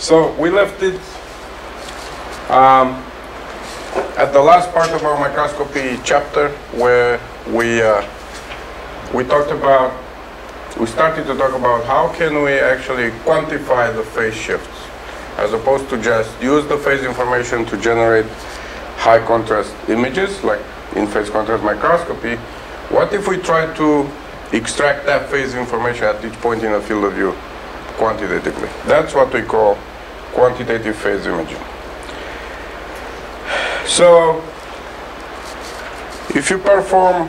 So we left it at the last part of our microscopy chapter where we started to talk about how can we actually quantify the phase shifts as opposed to just use the phase information to generate high contrast images like in phase contrast microscopy. What if we try to extract that phase information at each point in a field of view quantitatively? That's what we call quantitative phase imaging. So if you perform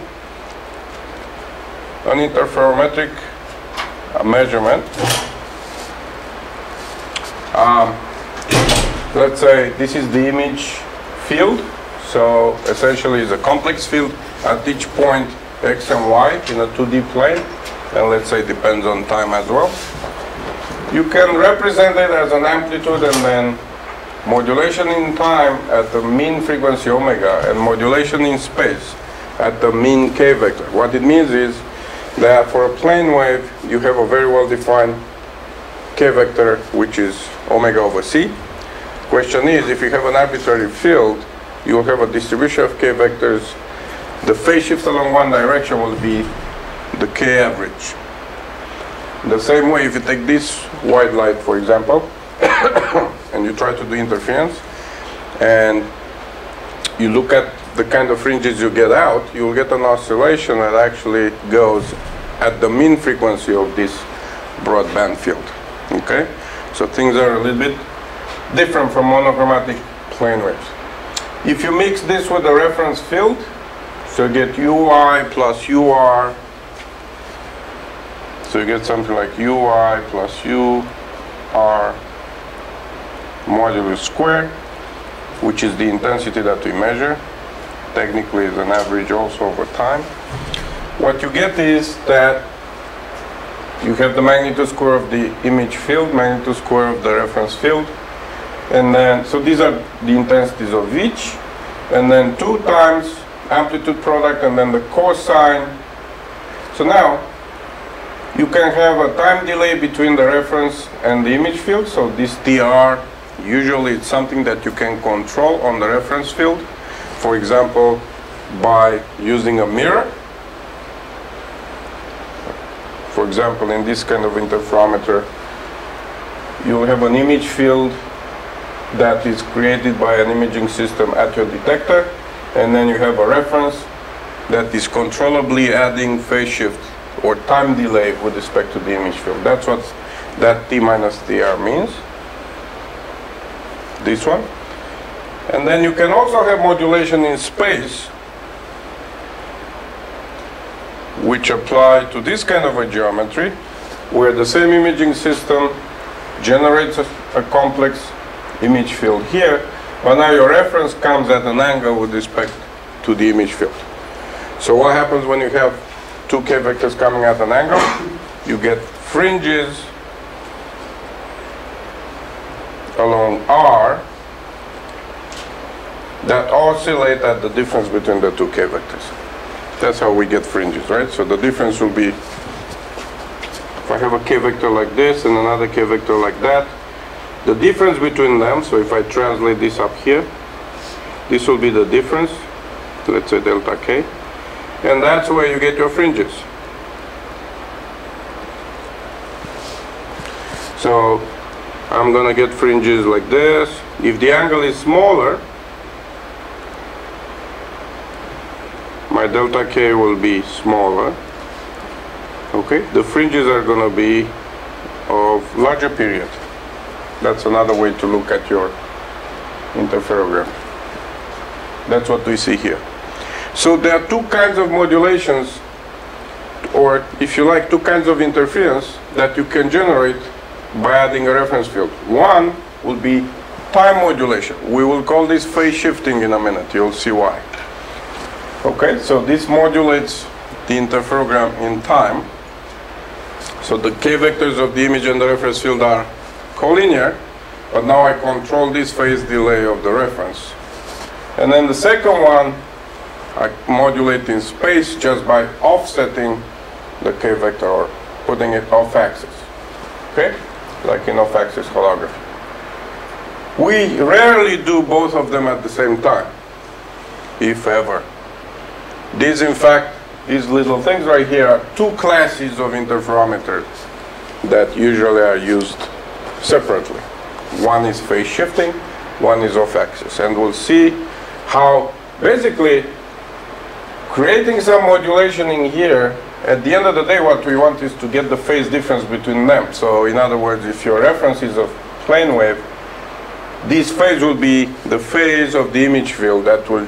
an interferometric measurement, let's say this is the image field, so essentially it's a complex field at each point x and y in a 2D plane, and let's say it depends on time as well. You can represent it as an amplitude and then modulation in time at the mean frequency omega and modulation in space at the mean k vector. What it means is that for a plane wave you have a very well defined k vector which is omega over c. Question is, if you have an arbitrary field, you will have a distribution of k vectors. The phase shift along one direction will be the k average. The same way, if you take this white light, for example, and you try to do interference, and you look at the kind of fringes you get out, you will get an oscillation that actually goes at the mean frequency of this broadband field. Okay? So things are a little bit different from monochromatic plane waves. If you mix this with a reference field, so you get UI plus UR, so you get something like UI plus UR modulus square, which is the intensity that we measure. Technically is an average also over time. What you get is that you have the magnitude square of the image field, magnitude square of the reference field, and then, so these are the intensities of each, and then 2 times amplitude product and then the cosine. So now you can have a time delay between the reference and the image field. So this TR, usually it's something that you can control on the reference field. For example, by using a mirror. For example, in this kind of interferometer, you'll have an image field that is created by an imaging system at your detector, and then you have a reference that is controllably adding phase shift or time delay with respect to the image field. That's what that T minus TR means, this one. And then you can also have modulation in space, which apply to this kind of a geometry, where the same imaging system generates a complex image field here, but now your reference comes at an angle with respect to the image field. So what happens when you have 2 k vectors coming at an angle? You get fringes along R that oscillate at the difference between the 2 k vectors. That's how we get fringes, right? So the difference will be, if I have a k vector like this and another k vector like that, the difference between them, so if I translate this up here, this will be the difference, let's say delta k, and that's where you get your fringes. So I'm going to get fringes like this. If the angle is smaller, my delta k will be smaller. Okay, the fringes are going to be of larger period. That's another way to look at your interferogram. That's what we see here. So there are 2 kinds of modulations, or if you like, 2 kinds of interference that you can generate by adding a reference field. One will be time modulation. We will call this phase shifting in a minute. You'll see why. Okay, so this modulates the interferogram in time. So the k vectors of the image and the reference field are collinear, but now I control this phase delay of the reference. And then the second one, I modulate in space just by offsetting the k vector or putting it off axis. Okay? Like in off axis holography. We rarely do both of them at the same time, if ever. These, in fact, these little things right here are two classes of interferometers that usually are used separately. One is phase shifting, one is off-axis. And we'll see how basically creating some modulation in here, at the end of the day what we want is to get the phase difference between them. So in other words, if your reference is a plane wave, this phase will be the phase of the image field that will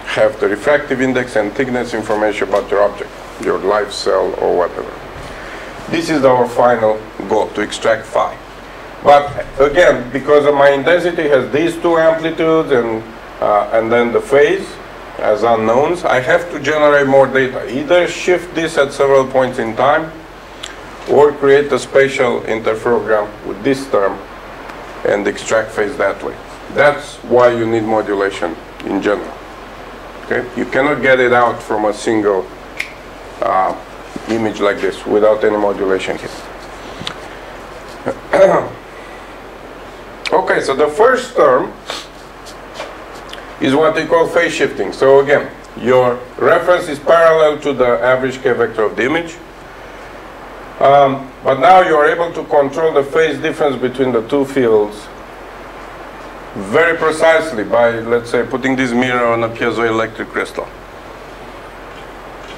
have the refractive index and thickness information about your object, your live cell or whatever. This is our final goal, to extract phi. But again, because of my intensity has these two amplitudes and then the phase as unknowns, I have to generate more data. Either shift this at several points in time or create a spatial interferogram with this term and extract phase that way. That's why you need modulation in general. Okay? You cannot get it out from a single image like this without any modulation here. Okay, so the first term is what we call phase shifting. So again, your reference is parallel to the average K vector of the image. But now you are able to control the phase difference between the two fields very precisely by, let's say, putting this mirror on a piezoelectric crystal.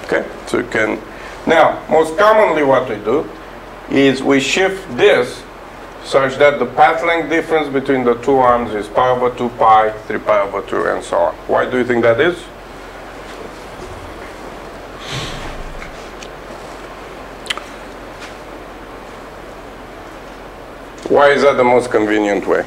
Okay, so you can. Now, most commonly what we do is we shift this such that the path length difference between the two arms is pi over 2 pi, 3 pi over 2, and so on. Why do you think that is? Why is that the most convenient way?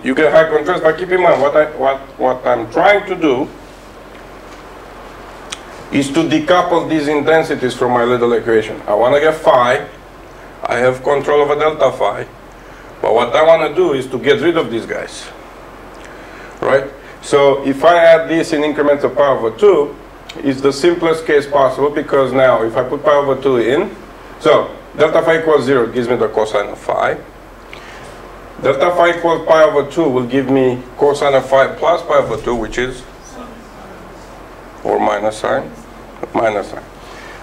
You get high contrast, but keep in mind what I'm trying to do is to decouple these intensities from my little equation. I want to get phi. I have control over delta phi, but what I want to do is to get rid of these guys, right? So if I add this in increments of pi over 2, it's the simplest case possible, because now if I put pi over 2 in, so delta phi equals 0 gives me the cosine of phi. Delta phi equals pi over 2 will give me cosine of phi plus pi over 2, which is, or minus sine, minus sine.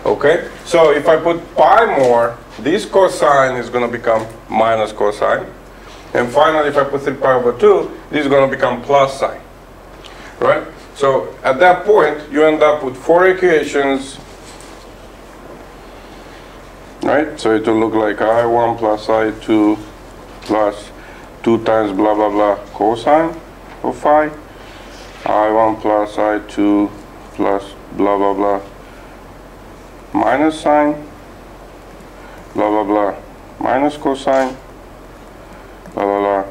Okay, so if I put pi more, this cosine is going to become minus cosine. And finally, if I put 3 pi over 2, this is going to become plus sine. Right? So at that point, you end up with 4 equations. Right? So it will look like I1 plus I2 plus 2 times blah blah blah cosine of phi, I1 plus I2 plus blah blah blah minus sine, blah blah blah minus cosine, blah blah blah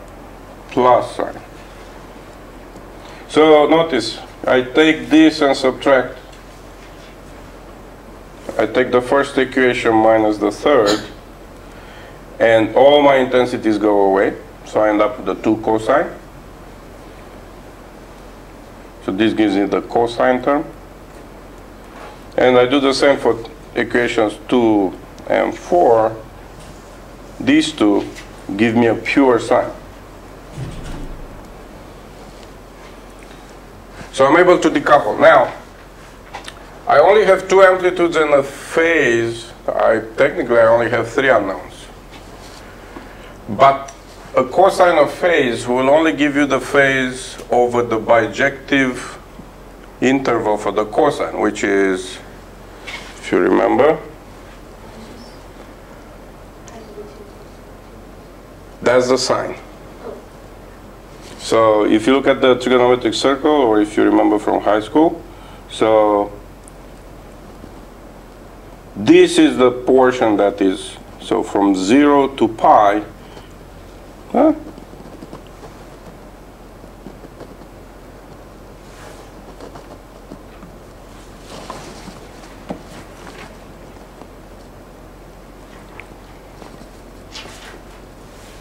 plus sine. So notice, I take this and subtract. I take the first equation minus the third, and all my intensities go away. So I end up with the 2 cosine. So this gives me the cosine term. And I do the same for equations 2 and 4. These two give me a pure sine. So I'm able to decouple. Now, I only have 2 amplitudes and a phase. Technically, I only have 3 unknowns. But a cosine of phase will only give you the phase over the bijective interval for the cosine, which is, if you remember, that's the sine. So if you look at the trigonometric circle, or if you remember from high school, so this is the portion that is, so from 0 to pi, huh?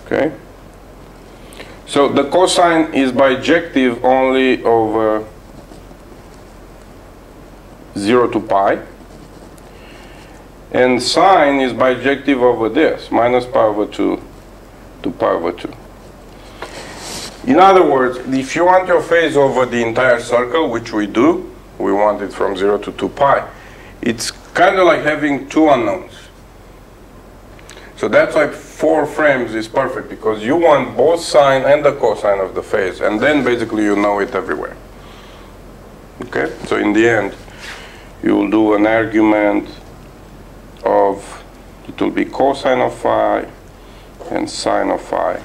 Okay. So the cosine is bijective only over 0 to pi. And sine is bijective over this, minus pi over 2 to pi over 2. In other words, if you want your phase over the entire circle, which we do, we want it from 0 to 2 pi, it's kind of like having two unknowns. So that's why 4 frames is perfect, because you want both sine and the cosine of the phase, and then basically you know it everywhere. Okay? So in the end, you will do an argument of, it will be cosine of phi and sine of phi.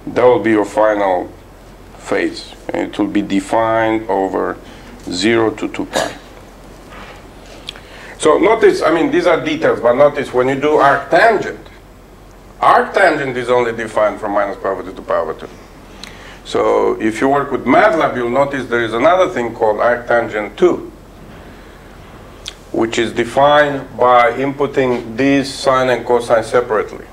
That will be your final phase, and it will be defined over 0 to 2 pi. So notice, I mean, these are details, but notice when you do arctangent is only defined from minus pi over 2 to pi over 2. So if you work with MATLAB, you'll notice there is another thing called arctangent 2, which is defined by inputting these sine and cosine separately,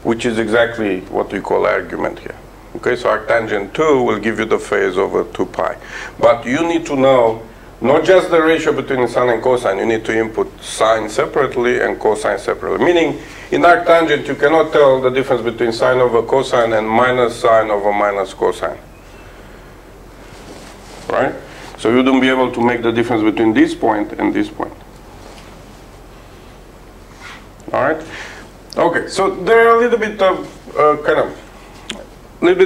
which is exactly what we call argument here. Okay, so arctangent 2 will give you the phase over 2 pi. But you need to know not just the ratio between sine and cosine, you need to input sine separately and cosine separately. Meaning, in arctangent, you cannot tell the difference between sine over cosine and minus sine over minus cosine. Right? So you wouldn't be able to make the difference between this point and this point. All right? Okay, so there are a little bit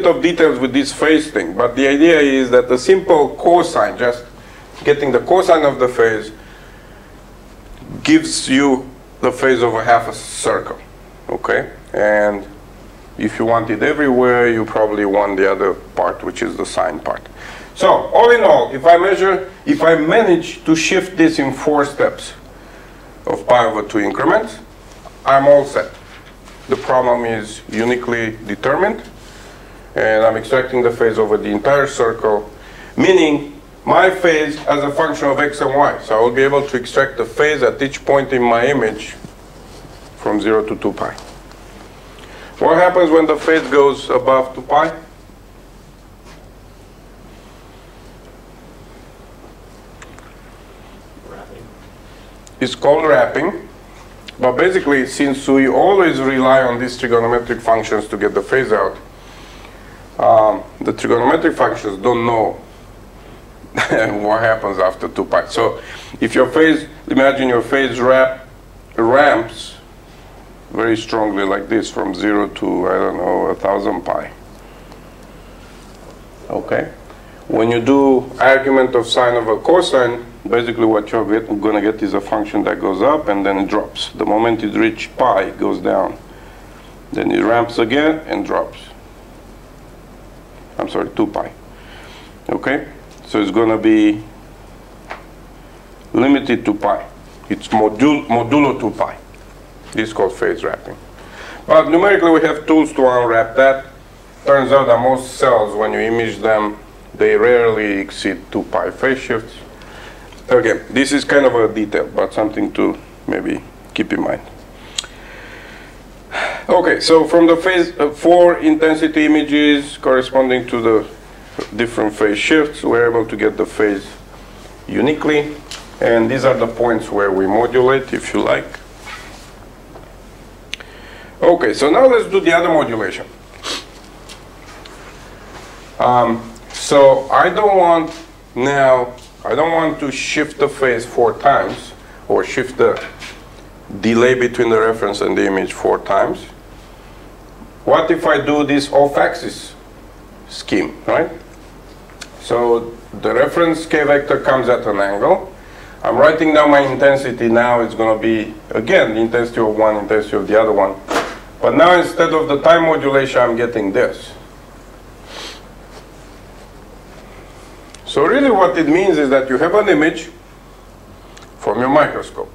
of details with this phase thing, but the idea is that a simple cosine, just getting the cosine of the phase, gives you the phase over half a circle. Okay? And if you want it everywhere, you probably want the other part, which is the sine part. So, all in all, if I manage to shift this in 4 steps of pi over 2 increments, I'm all set. The problem is uniquely determined, and I'm extracting the phase over the entire circle, meaning my phase as a function of x and y. So I will be able to extract the phase at each point in my image from 0 to 2 pi. What happens when the phase goes above 2 pi? It's called wrapping. But basically, since we always rely on these trigonometric functions to get the phase out, the trigonometric functions don't know what happens after 2 pi. So if your phase, imagine your phase ramps very strongly like this from 0 to, I don't know, 1000 pi. Okay? When you do argument of sine over cosine, basically what you're going to get is a function that goes up and then it drops. The moment it reaches pi, it goes down. Then it ramps again and drops. I'm sorry, 2 pi. Okay? So it's going to be limited to pi. It's modulo 2 pi. This is called phase wrapping. But numerically, we have tools to unwrap that. Turns out that most cells, when you image them, they rarely exceed 2 pi phase shifts. Again, this is kind of a detail, but something to maybe keep in mind. Okay, so from the phase 4 intensity images corresponding to the different phase shifts, we're able to get the phase uniquely. And these are the points where we modulate, if you like. Okay, so now let's do the other modulation. So I don't want to shift the phase 4 times, or shift the delay between the reference and the image 4 times. What if I do this off-axis scheme, right? So the reference k vector comes at an angle. I'm writing down my intensity now. It's going to be, again, the intensity of one, intensity of the other one. But now instead of the time modulation, I'm getting this. So really what it means is that you have an image from your microscope.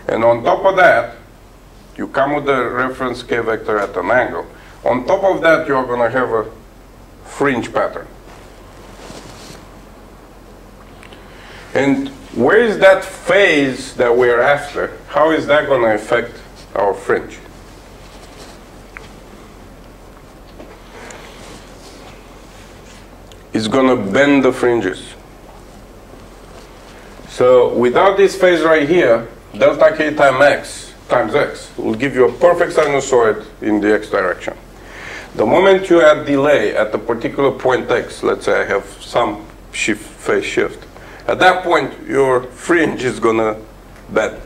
And on top of that, you come with the reference k vector at an angle. On top of that, you're going to have a fringe pattern. And where is that phase that we're after? How is that going to affect our fringe? It's going to bend the fringes. So without this phase right here, delta k times x will give you a perfect sinusoid in the x direction. The moment you add delay at a particular point x, let's say I have some phase shift, at that point your fringe is going to bend.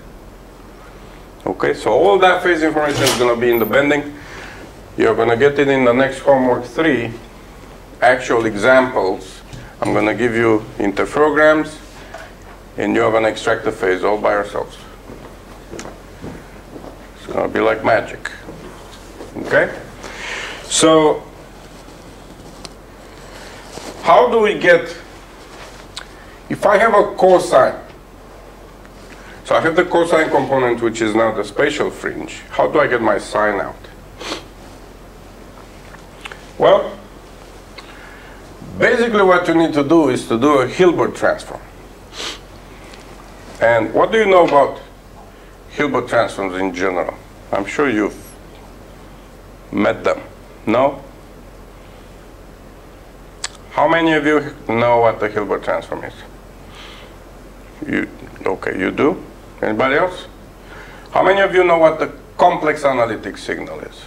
Okay, so all that phase information is going to be in the bending. You're going to get it in the next homework 3, actual examples. I'm going to give you interferograms, and you're going to extract the phase all by yourselves. It's going to be like magic. Okay? So, how do we get, if I have a cosine, so I have the cosine component, which is now the spatial fringe, how do I get my sine out? Well, basically what you need to do is to do a Hilbert transform. And what do you know about Hilbert transforms in general? I'm sure you've met them. No? How many of you know what the Hilbert transform is? Okay, you do? Anybody else? How many of you know what the complex analytic signal is?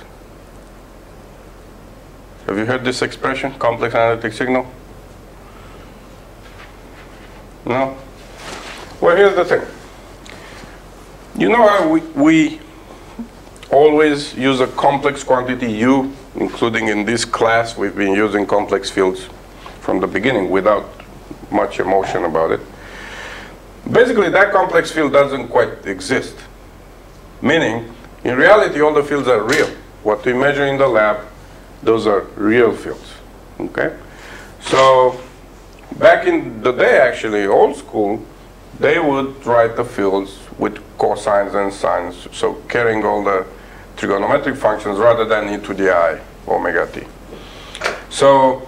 Have you heard this expression, complex analytic signal? No? Well, here's the thing. You know how we always use a complex quantity U, including in this class, we've been using complex fields from the beginning without much emotion about it. Basically, that complex field doesn't quite exist. Meaning, in reality, all the fields are real. What we measure in the lab, those are real fields. Okay? So, back in the day, actually, old school, they would write the fields with cosines and sines, so carrying all the trigonometric functions rather than e to the I omega t. So,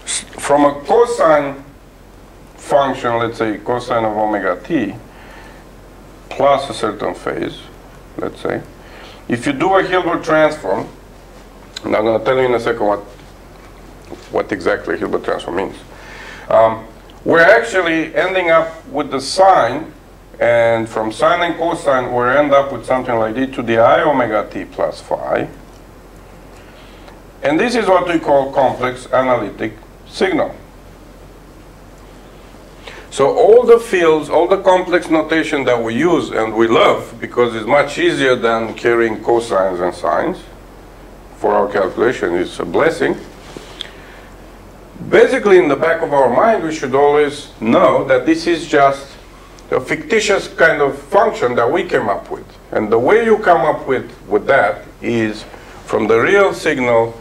from a cosine function, let's say cosine of omega t, plus a certain phase, let's say, if you do a Hilbert transform, and I'm going to tell you in a second what exactly Hilbert transform means. We're actually ending up with the sine, and from sine and cosine, we end up with something like e to the I omega t plus phi. And this is what we call complex analytic signal. So all the fields, all the complex notation that we use and we love, because it's much easier than carrying cosines and sines for our calculation, it's a blessing. Basically, in the back of our mind, we should always know that this is just a fictitious kind of function that we came up with. And the way you come up with that is from the real signal,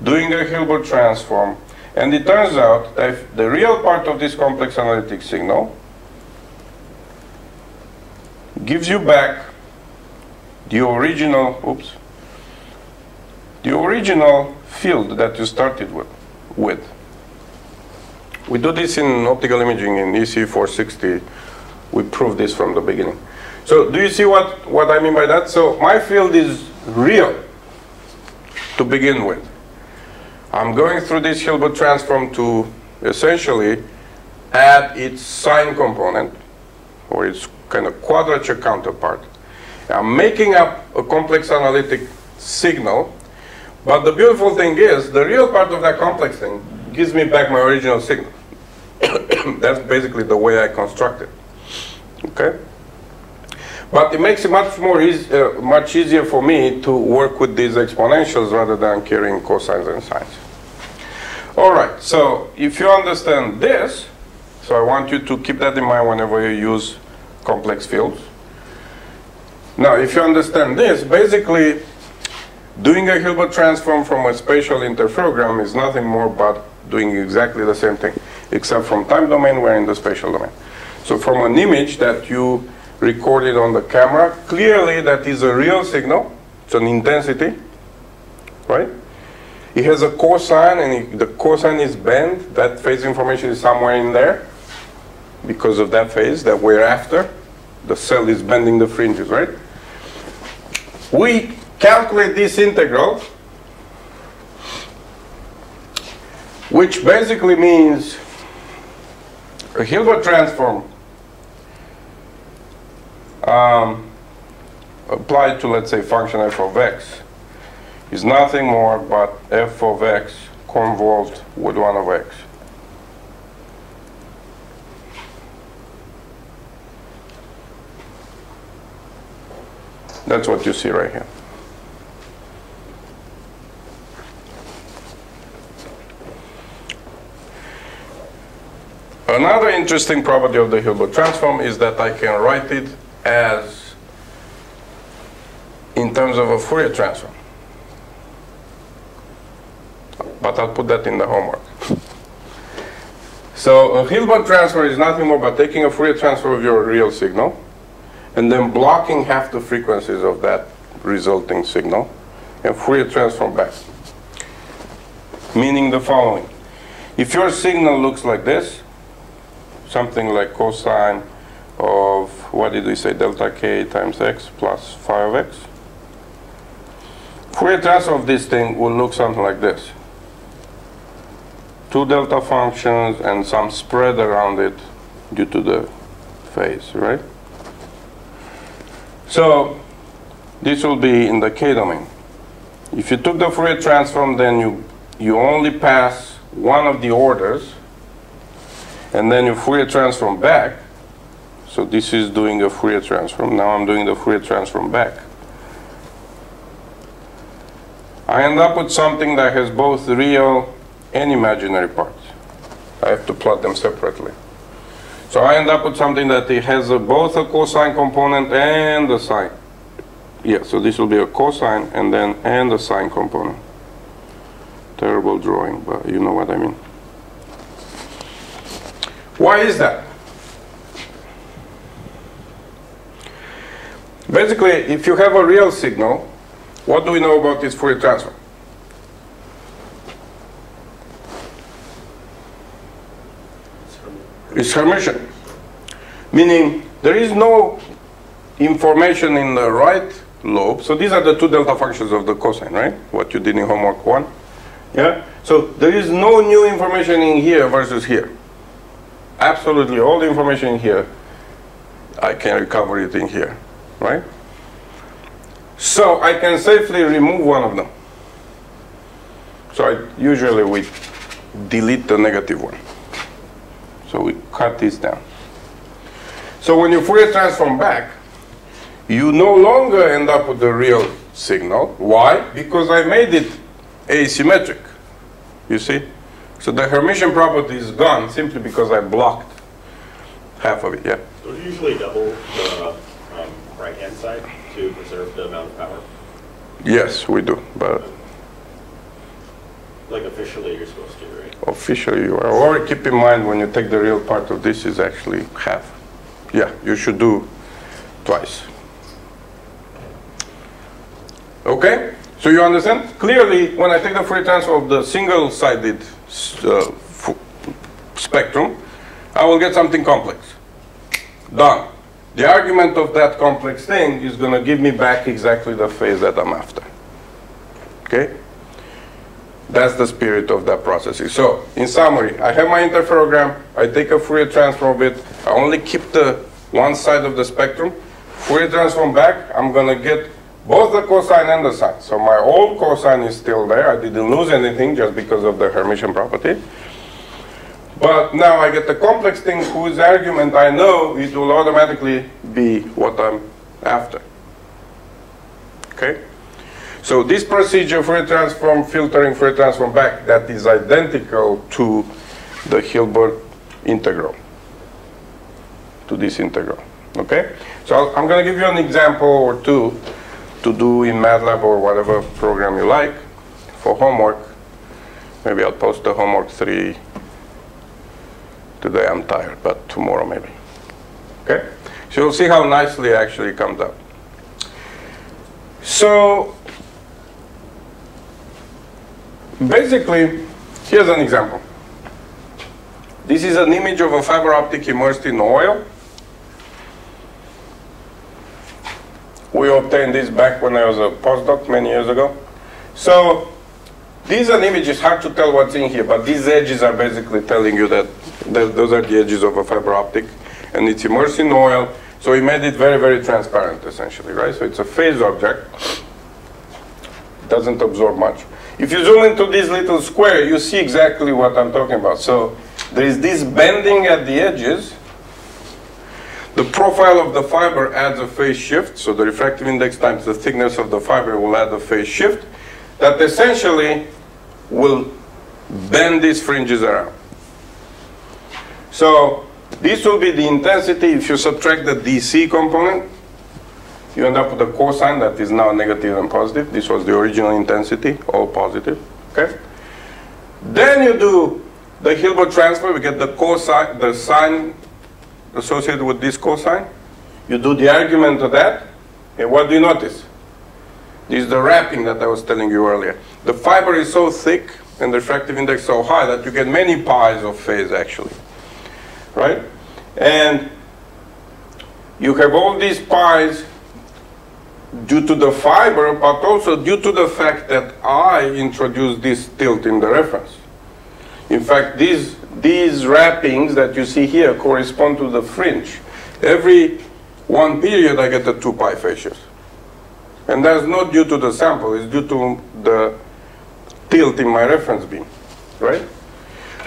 doing a Hilbert transform, and it turns out that the real part of this complex analytic signal gives you back the original, the original field that you started with. We do this in optical imaging in ECE 460. We proved this from the beginning. So do you see what I mean by that? So my field is real to begin with. I'm going through this Hilbert transform to essentially add its sine component, or its kind of quadrature counterpart. I'm making up a complex analytic signal, but the beautiful thing is, the real part of that complex thing gives me back my original signal. That's basically the way I construct it. Okay? But it makes it much easier for me to work with these exponentials rather than carrying cosines and sines. All right, so if you understand this, so I want you to keep that in mind whenever you use complex fields. Now, if you understand this, basically, doing a Hilbert transform from a spatial interferogram is nothing more but doing exactly the same thing, except from time domain, we're in the spatial domain. So from an image that you recorded on the camera, clearly that is a real signal. It's an intensity, right? It has a cosine, and the cosine is bent. That phase information is somewhere in there because of that phase that we're after. The cell is bending the fringes, right? We calculate this integral, which basically means a Hilbert transform applied to, let's say, function f of x is nothing more but f of x convolved with 1 of x. That's what you see right here. Another interesting property of the Hilbert transform is that I can write it as in terms of a Fourier transform. But I'll put that in the homework. So a Hilbert transfer is nothing more but taking a Fourier transfer of your real signal and then blocking half the frequencies of that resulting signal and Fourier transform back. Meaning the following. If your signal looks like this, something like cosine of, what did we say, delta k times x plus phi of x. Fourier transform of this thing will look something like this. Two delta functions and some spread around it due to the phase, right? So this will be in the k domain. If you took the Fourier transform, then you only pass one of the orders, and then you Fourier transform back. So this is doing a Fourier transform. Now I'm doing the Fourier transform back. I end up with something that has both real and imaginary parts. I have to plot them separately. So I end up with something that it has both a cosine component and a sine. Yeah, so this will be a cosine and a sine component. Terrible drawing, but you know what I mean. Why is that? Basically, if you have a real signal, what do we know about this Fourier transform? It's Hermitian. Meaning, there is no information in the right lobe. So these are the two delta functions of the cosine, right? What you did in homework 1. Yeah? So there is no new information in here versus here. Absolutely all the information in here, I can recover it in here, right? So I can safely remove one of them. So usually we delete the negative one. So we cut this down. So when you Fourier transform back, you no longer end up with the real signal. Why? Because I made it asymmetric. You see? So the Hermitian property is gone simply because I blocked half of it. Yeah? So you usually double the right-hand side to preserve the amount of power? Yes, we do. But like officially you're supposed to, right? Officially you are. Or keep in mind when you take the real part of this is actually half. Yeah, you should do twice. Okay? So you understand? Clearly, when I take the Fourier transform of the single-sided spectrum, I will get something complex. Done. The argument of that complex thing is going to give me back exactly the phase that I'm after. Okay? That's the spirit of that processing. So, in summary, I have my interferogram, I take a Fourier transform of it, I only keep the one side of the spectrum, Fourier transform back, I'm going to get both the cosine and the sine. So my old cosine is still there. I didn't lose anything just because of the Hermitian property. But now I get the complex thing whose argument I know it will automatically be what I'm after. Okay? So this procedure, Fourier transform, filtering, Fourier transform back, that is identical to the Hilbert integral, to this integral. Okay? So I'm going to give you an example or two to do in MATLAB or whatever program you like for homework. Maybe I'll post the homework 3 today. I'm tired, but tomorrow maybe. Okay? So you'll see how nicely it actually comes out. So basically, here's an example. This is an image of a fiber optic immersed in oil. We obtained this back when I was a postdoc many years ago. So this is an image. It's hard to tell what's in here, but these edges are basically telling you that those are the edges of a fiber optic, and it's immersed in oil. So So he made it very, very transparent, essentially, right? So it's a phase object. It doesn't absorb much. If you zoom into this little square, you see exactly what I'm talking about. So there is this bending at the edges. The profile of the fiber adds a phase shift. So the refractive index times the thickness of the fiber will add a phase shift that essentially will bend these fringes around. So this will be the intensity. If you subtract the DC component, you end up with a cosine that is now negative and positive. This was the original intensity, all positive. Okay. Then you do the Hilbert transfer. We get the cosine, the sine associated with this cosine. You do the argument of that, and what do you notice? This is the wrapping that I was telling you earlier. The fiber is so thick and the refractive index so high that you get many pi's of phase actually, right? And you have all these pi's due to the fiber, but also due to the fact that I introduced this tilt in the reference. In fact, these wrappings that you see here correspond to the fringe. Every one period I get a 2 pi phase shift. And that's not due to the sample, it's due to the tilt in my reference beam, right?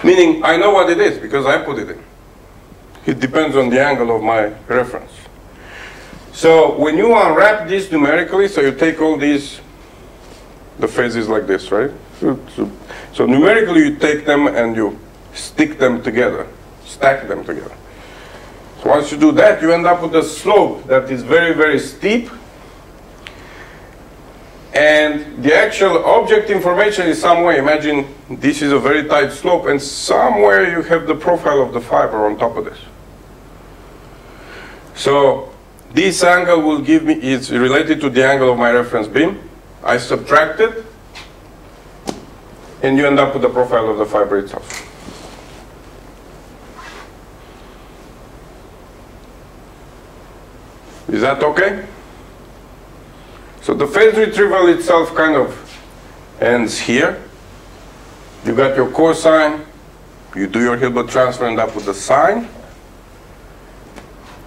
Meaning I know what it is because I put it in. It depends on the angle of my reference. So when you unwrap this numerically, so you take all these, the phases like this, right? So numerically you take them and you stick them together, stack them together. So once you do that, you end up with a slope that is very, very steep. And the actual object information is somewhere, imagine this is a very tight slope, and somewhere you have the profile of the fiber on top of this. So this angle will give me, is related to the angle of my reference beam. I subtract it, and you end up with the profile of the fiber itself. Is that okay? So the phase retrieval itself kind of ends here. You got your cosine, you do your Hilbert transfer, end up with the sine.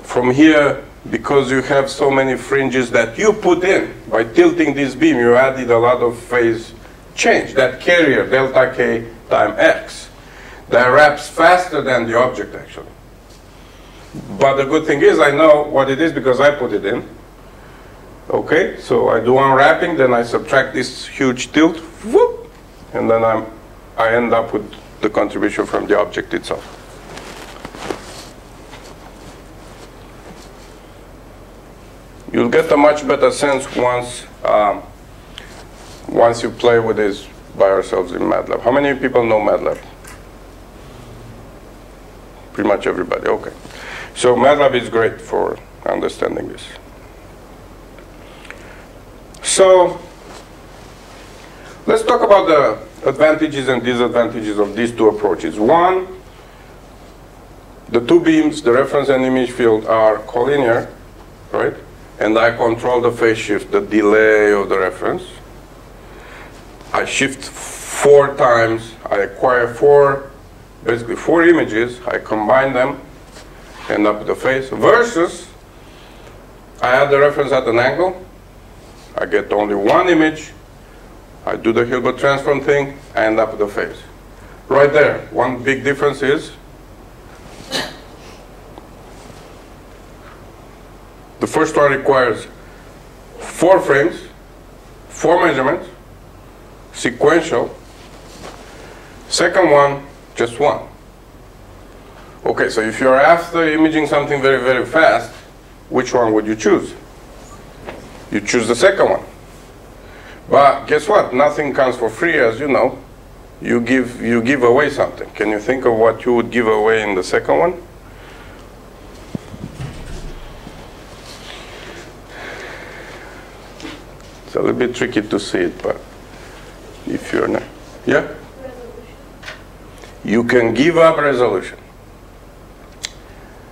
From here, because you have so many fringes that you put in, by tilting this beam, you added a lot of phase change. That carrier, delta K times X, that wraps faster than the object actually. But the good thing is I know what it is because I put it in. Okay, so I do unwrapping, then I subtract this huge tilt, whoop, and then I end up with the contribution from the object itself. You'll get a much better sense once you play with this by yourselves in MATLAB. How many people know MATLAB? Pretty much everybody, okay. So MATLAB is great for understanding this. So let's talk about the advantages and disadvantages of these two approaches. One, the two beams, the reference and image field, are collinear, right? And I control the phase shift, the delay of the reference. I shift 4 times, I acquire basically four images, I combine them, end up with the phase, versus I add the reference at an angle, I get only one image, I do the Hilbert Transform thing, I end up with the phase. Right there, one big difference is the first one requires 4 frames, 4 measurements, sequential. Second one, just 1. Okay, so if you're after imaging something very, very fast, which one would you choose? You choose the second one. But guess what? Nothing comes for free, as you know. You give away something. Can you think of what you would give away in the second one? It's a little bit tricky to see it, but if you're not, yeah? Resolution. You can give up resolution.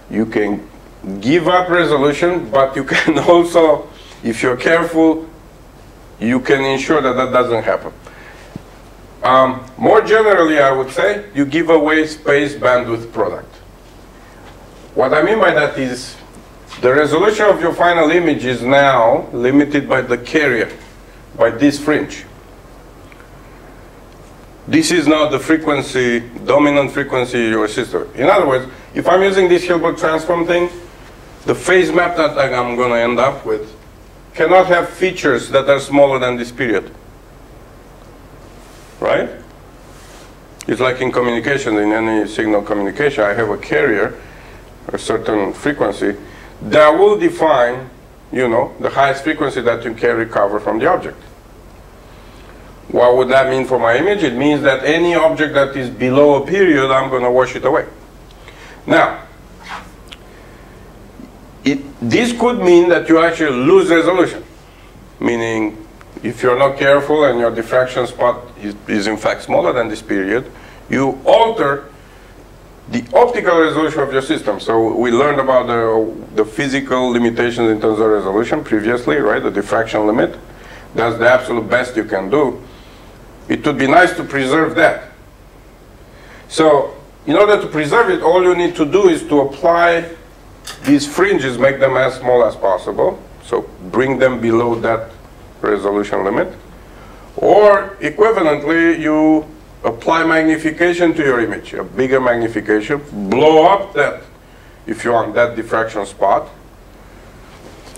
You can give up resolution, but you can also, if you're careful, you can ensure that that doesn't happen. More generally, I would say, you give away space bandwidth product. What I mean by that is, the resolution of your final image is now limited by the carrier, by this fringe. This is now the frequency, dominant frequency of your system. In other words, if I'm using this Hilbert Transform thing, the phase map that I'm going to end up with cannot have features that are smaller than this period. Right? It's like in communication, in any signal communication, I have a carrier, a certain frequency, that will define, you know, the highest frequency that you can recover from the object. What would that mean for my image? It means that any object that is below a period, I'm going to wash it away. Now, this could mean that you actually lose resolution, meaning if you're not careful and your diffraction spot is in fact smaller than this period, you alter the optical resolution of your system. So we learned about the physical limitations in terms of resolution previously, right? The diffraction limit. That's the absolute best you can do. It would be nice to preserve that. So in order to preserve it, all you need to do is to apply these fringes, make them as small as possible. So bring them below that resolution limit. Or equivalently, you apply magnification to your image, a bigger magnification, blow up that, if you want, that diffraction spot.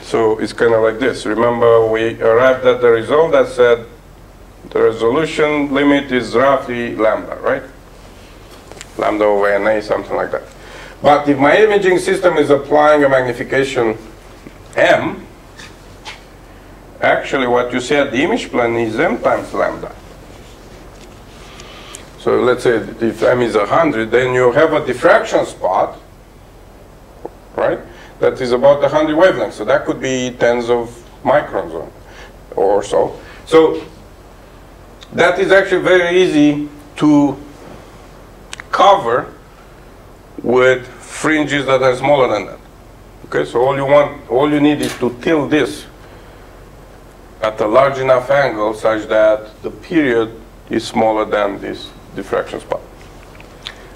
So it's kind of like this. Remember, we arrived at the result that said the resolution limit is roughly lambda, right? Lambda over NA, something like that. But if my imaging system is applying a magnification M, actually what you see at the image plane is M times lambda. So let's say if M is 100, then you have a diffraction spot, right? That is about 100 wavelengths. So that could be tens of microns or so. So that is actually very easy to cover with fringes that are smaller than that. Okay, so all you need is to tilt this at a large enough angle such that the period is smaller than this diffraction spot.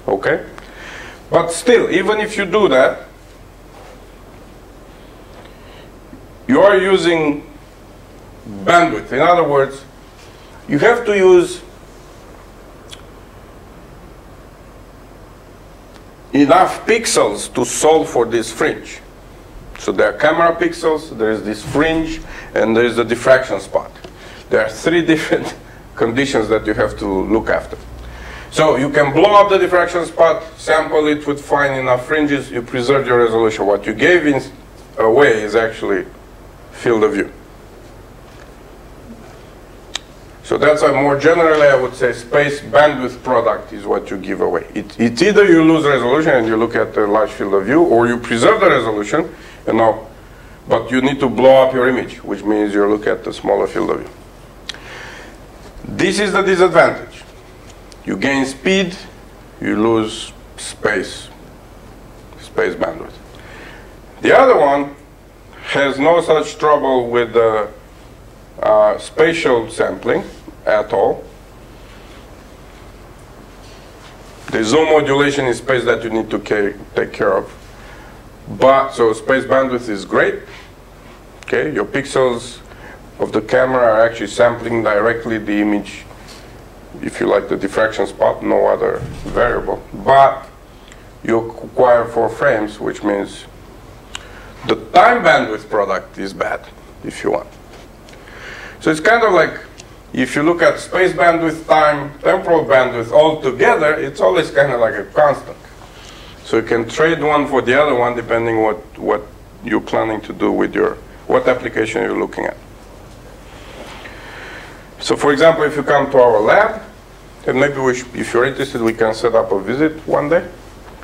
Okay? But still, even if you do that, you are using bandwidth. In other words, you have to use enough pixels to solve for this fringe. So there are camera pixels, there is this fringe, and there is the diffraction spot. There are three different conditions that you have to look after. So you can blow up the diffraction spot, sample it with fine enough fringes, you preserve your resolution. What you gave away is actually field of view. So that's why more generally I would say space bandwidth product is what you give away. It's either you lose resolution and you look at the large field of view, or you preserve the resolution, but you need to blow up your image, which means you look at the smaller field of view. This is the disadvantage. You gain speed, you lose space bandwidth. The other one has no such trouble with the spatial sampling at all. There's no modulation in space that you need to take care of. But, so space bandwidth is great. Okay, your pixels of the camera are actually sampling directly the image, if you like, the diffraction spot, no other variable. But you acquire 4 frames, which means the time bandwidth product is bad, if you want. So it's kind of like, if you look at space bandwidth, time, temporal bandwidth all together, it's always kind of like a constant. So you can trade one for the other one depending what you're planning to do with what application you're looking at. So for example, if you come to our lab, and maybe if you're interested, we can set up a visit one day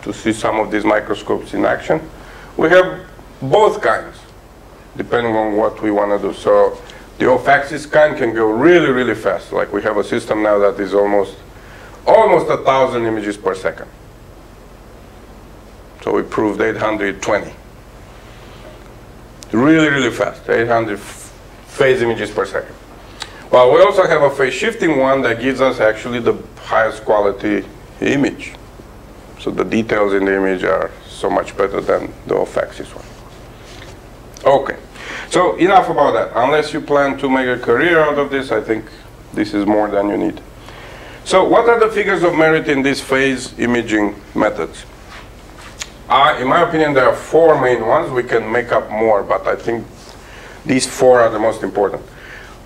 to see some of these microscopes in action. We have both kinds, depending on what we want to do. So the off-axis kind can go really, really fast. Like we have a system now that is almost 1,000 images per second. So we proved 820. Really, really fast, 800 phase images per second. Well, we also have a phase shifting one that gives us actually the highest quality image. So the details in the image are so much better than the off-axis one. Okay, so enough about that. Unless you plan to make a career out of this, I think this is more than you need. So what are the figures of merit in these phase imaging methods? In my opinion, there are 4 main ones. We can make up more, but I think these 4 are the most important.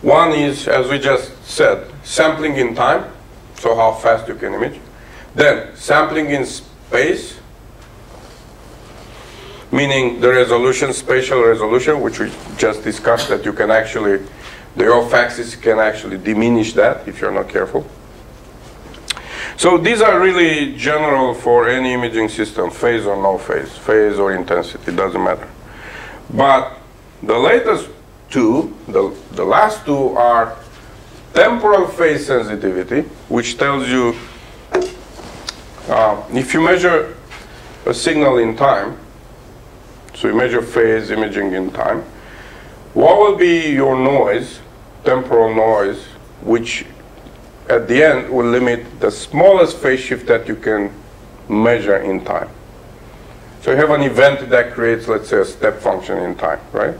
One is, as we just said, sampling in time, so how fast you can image. Then sampling in space, meaning the resolution, spatial resolution, which we just discussed, that you can actually, the off-axis can actually diminish that if you're not careful. So these are really general for any imaging system, phase or no phase, phase or intensity, doesn't matter. But the latest 2, the last 2 are temporal phase sensitivity, which tells you if you measure a signal in time, so you measure phase imaging in time, what will be your noise, temporal noise, which at the end will limit the smallest phase shift that you can measure in time. So you have an event that creates, let's say, a step function in time, right?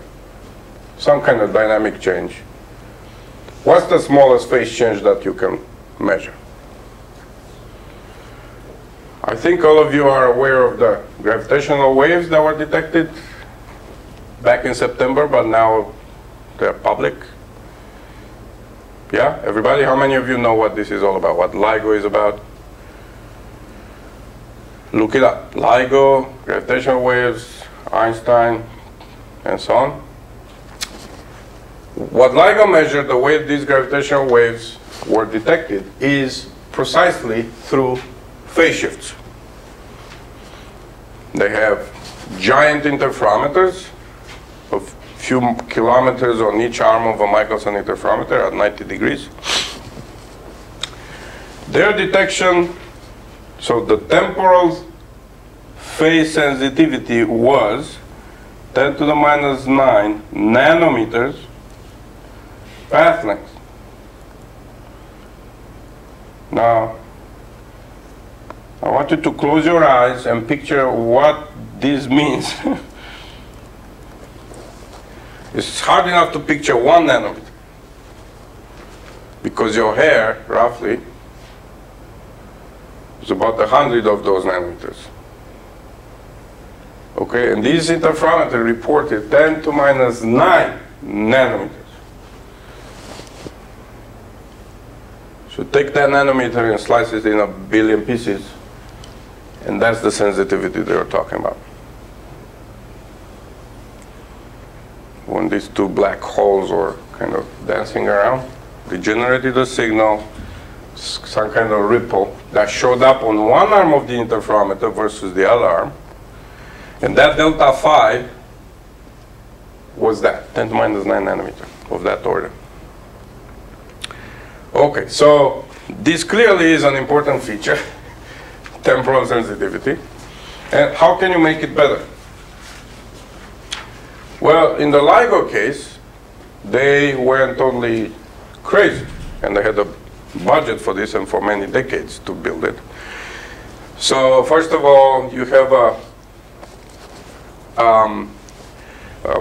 Some kind of dynamic change. What's the smallest phase change that you can measure? I think all of you are aware of the gravitational waves that were detected back in September, but now they're public. Yeah, everybody? How many of you know what this is all about, what LIGO is about? Look it up. LIGO, gravitational waves, Einstein, and so on. What LIGO measured, the way these gravitational waves were detected, is precisely through phase shifts. They have giant interferometers of few kilometers on each arm of a Michelson interferometer at 90 degrees. Their detection, so the temporal phase sensitivity was 10 to the minus 9 nanometers path length. Now, I want you to close your eyes and picture what this means. It's hard enough to picture 1 nanometer, because your hair, roughly, is about 100 of those nanometers. Okay, and this interferometer reported 10 to minus 9 nanometers. So take that nanometer and slice it in a billion pieces, and that's the sensitivity they were talking about. When these 2 black holes were kind of dancing around, they generated a signal, some kind of ripple, that showed up on one arm of the interferometer versus the other arm. And that delta phi was that, 10 to minus 9 nanometer, of that order. Okay, so this clearly is an important feature, temporal sensitivity. And how can you make it better? Well, in the LIGO case, they went totally crazy, and they had a budget for this and for many decades to build it. So first of all, you have a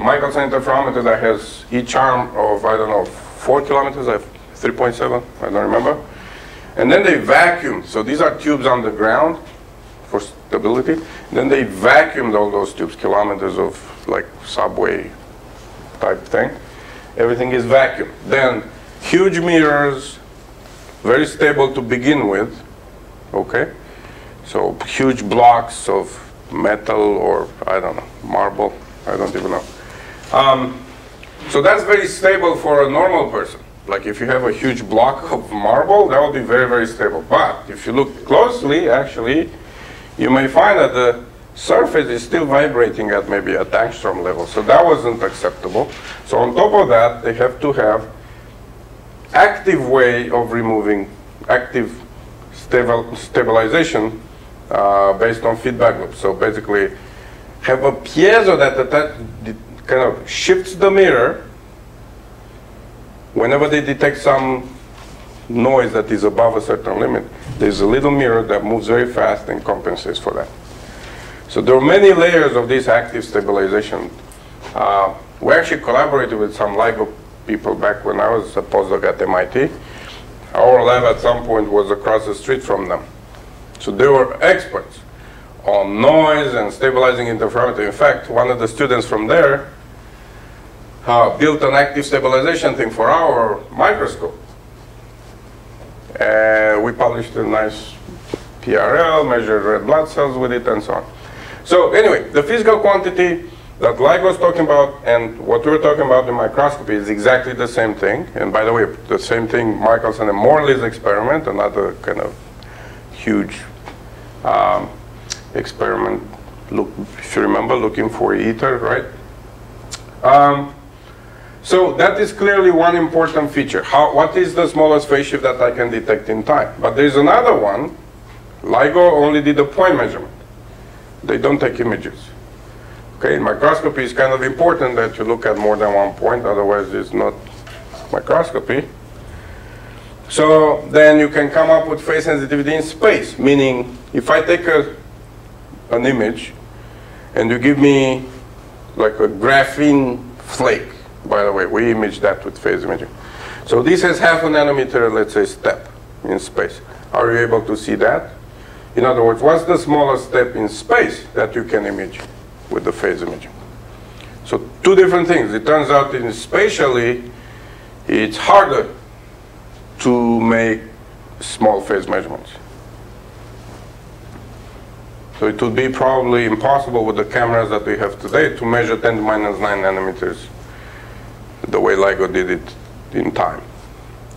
Michelson interferometer that has each arm of, I don't know, 4 kilometers, 3.7, I don't remember. And then they vacuumed, so these are tubes on the ground for stability. And then they vacuumed all those tubes, kilometers of like subway type thing. Everything is vacuum. Then huge mirrors, very stable to begin with, okay? So huge blocks of metal or, I don't know, marble, I don't even know. So that's very stable for a normal person. Like if you have a huge block of marble, that will be very, very stable. But if you look closely, actually, you may find that the surface is still vibrating at maybe a angstrom level. So that wasn't acceptable. So on top of that, they have to have active way of removing, active stabilization based on feedback loops. So basically, have a piezo that kind of shifts the mirror whenever they detect some noise that is above a certain limit. There's a little mirror that moves very fast and compensates for that. So there are many layers of this active stabilization We actually collaborated with some LIGO people back when I was a postdoc at MIT. Our lab at some point was across the street from them. So they were experts on noise and stabilizing interferometer. In fact, one of the students from there built an active stabilization thing for our microscope. And we published a nice PRL, measured red blood cells with it, and so on. So anyway, the physical quantity that LIGO was talking about and what we're talking about in microscopy is exactly the same thing. And by the way, the same thing Michelson and Morley's experiment, another kind of huge experiment, if you remember, looking for ether, right? So that is clearly one important feature. What is the smallest phase shift that I can detect in time? But there's another one. LIGO only did a point measurement. They don't take images. Okay, in microscopy it's kind of important that you look at more than one point, otherwise it's not microscopy. So then you can come up with phase sensitivity in space, meaning if I take an image and you give me like a graphene flake, by the way, we image that with phase imaging. So this has half a nanometer, let's say, step in space. Are you able to see that? In other words, what's the smallest step in space that you can image with the phase imaging? So two different things. It turns out in spatially, it's harder to make small phase measurements. So it would be probably impossible with the cameras that we have today to measure 10 to minus 9 nanometers the way LIGO did it in time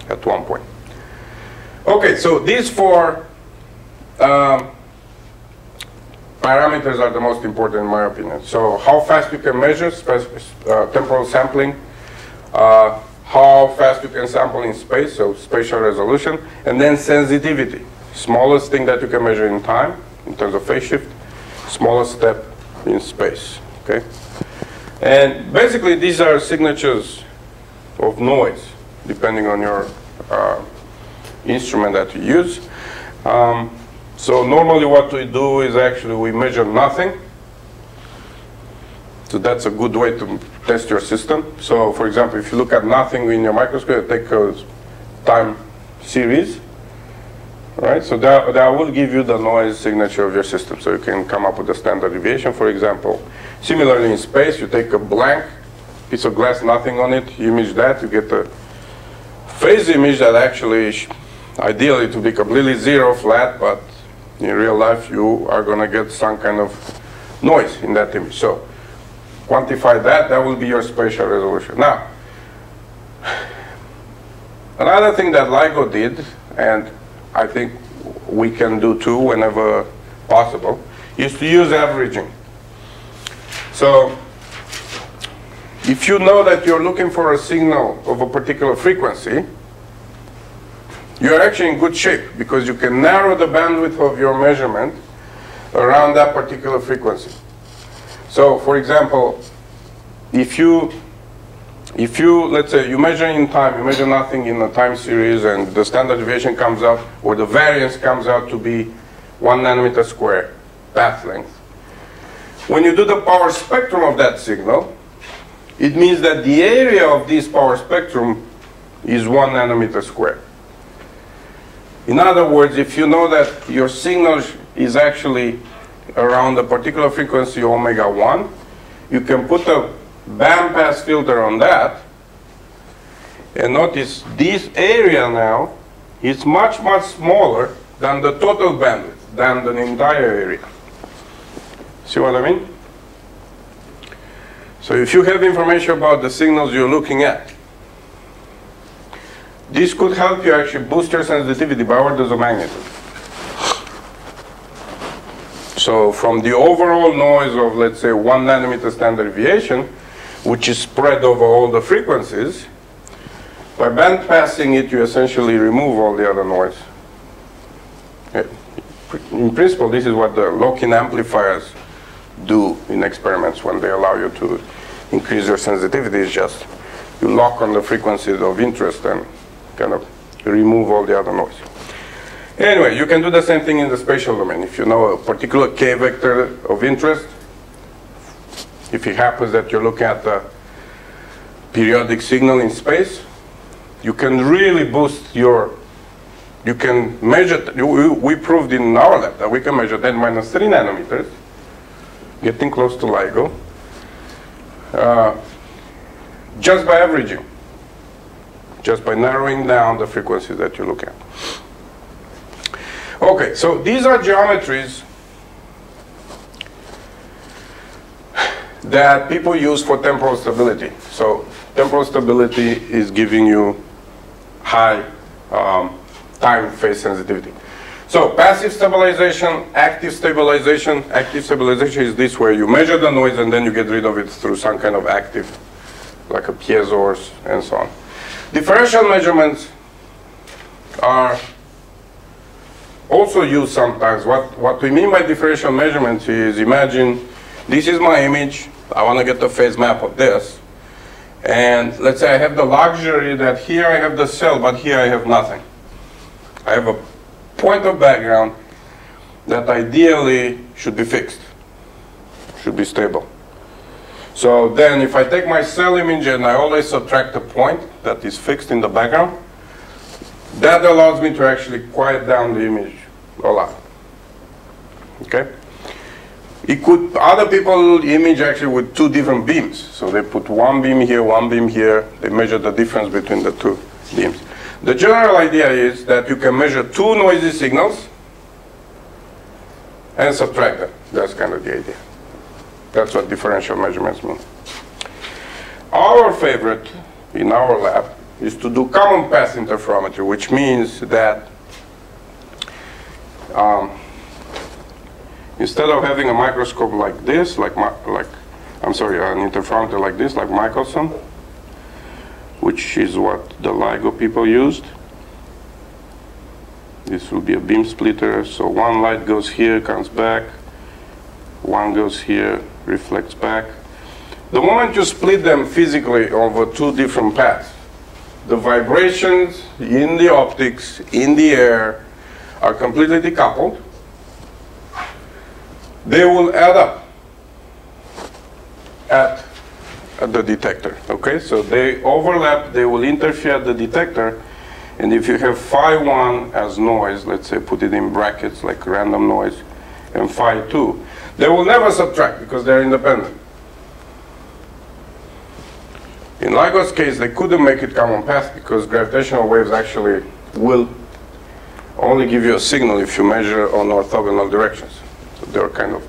at one point. Okay, so these four parameters are the most important in my opinion. So how fast you can measure temporal sampling, how fast you can sample in space, so spatial resolution, and then sensitivity, smallest thing that you can measure in time in terms of phase shift, smallest step in space. Okay, and basically these are signatures of noise depending on your instrument that you use. So normally what we do is actually we measure nothing. So that's a good way to test your system. So for example, if you look at nothing in your microscope, take a time series, right? So that will give you the noise signature of your system. So you can come up with a standard deviation, for example. Similarly in space, you take a blank piece of glass, nothing on it, you image that, you get a phase image that actually, ideally to be completely zero, flat, but in real life you are going to get some kind of noise in that image. So quantify that, that will be your spatial resolution. Now, another thing that LIGO did, and I think we can do too whenever possible, is to use averaging. So if you know that you're looking for a signal of a particular frequency, you're actually in good shape because you can narrow the bandwidth of your measurement around that particular frequency. So for example, if you let's say you measure in time, you measure nothing in a time series and the standard deviation comes out, or the variance comes out to be 1 nanometer square path length. When you do the power spectrum of that signal, it means that the area of this power spectrum is 1 nanometer square. In other words, if you know that your signal is actually around a particular frequency omega 1, you can put a bandpass filter on that, and notice this area now is much, much smaller than the total bandwidth, than the entire area. See what I mean? So if you have information about the signals you're looking at, this could help you actually boost your sensitivity by orders of magnitude. So from the overall noise of, let's say, 1 nanometer standard deviation, which is spread over all the frequencies, by band passing it, you essentially remove all the other noise. In principle, this is what the lock-in amplifiers do in experiments when they allow you to increase your sensitivity. It's just you lock on the frequencies of interest and kind of remove all the other noise. Anyway, you can do the same thing in the spatial domain. If you know a particular k vector of interest, if it happens that you're looking at the periodic signal in space, you can really boost your, you can measure, we proved in our lab that we can measure 10 minus 3 nanometers, getting close to LIGO, just by averaging, just by narrowing down the frequencies that you look at. Okay, so these are geometries that people use for temporal stability. So temporal stability is giving you high time phase sensitivity. So passive stabilization, active stabilization. Active stabilization is this, where you measure the noise and then you get rid of it through some kind of active, like a piezo and so on. Differential measurements are also used sometimes. What we mean by differential measurements is, imagine this is my image, I want to get the phase map of this, and let's say I have the luxury that here I have the cell, but here I have nothing. I have a point of background that ideally should be fixed, should be stable. So then if I take my cell image and I always subtract a point that is fixed in the background, that allows me to actually quiet down the image a lot. Okay? It could, other people image actually with two different beams. So they put one beam here, one beam here. They measure the difference between the two beams. The general idea is that you can measure two noisy signals and subtract them. That's kind of the idea. That's what differential measurements mean. Our favorite in our lab is to do common path interferometry, which means that instead of having a microscope like this, an interferometer like this, like Michelson, which is what the LIGO people used. This will be a beam splitter, so one light goes here, comes back, one goes here, reflects back. The moment you split them physically over two different paths, the vibrations in the optics, in the air, are completely decoupled. They will add up at the detector. Okay, so they overlap, they will interfere at the detector, and if you have phi 1 as noise, let's say put it in brackets like random noise, and phi 2, they will never subtract because they're independent. In LIGO's case, they couldn't make it common path because gravitational waves actually will only give you a signal if you measure on orthogonal directions. So they're kind of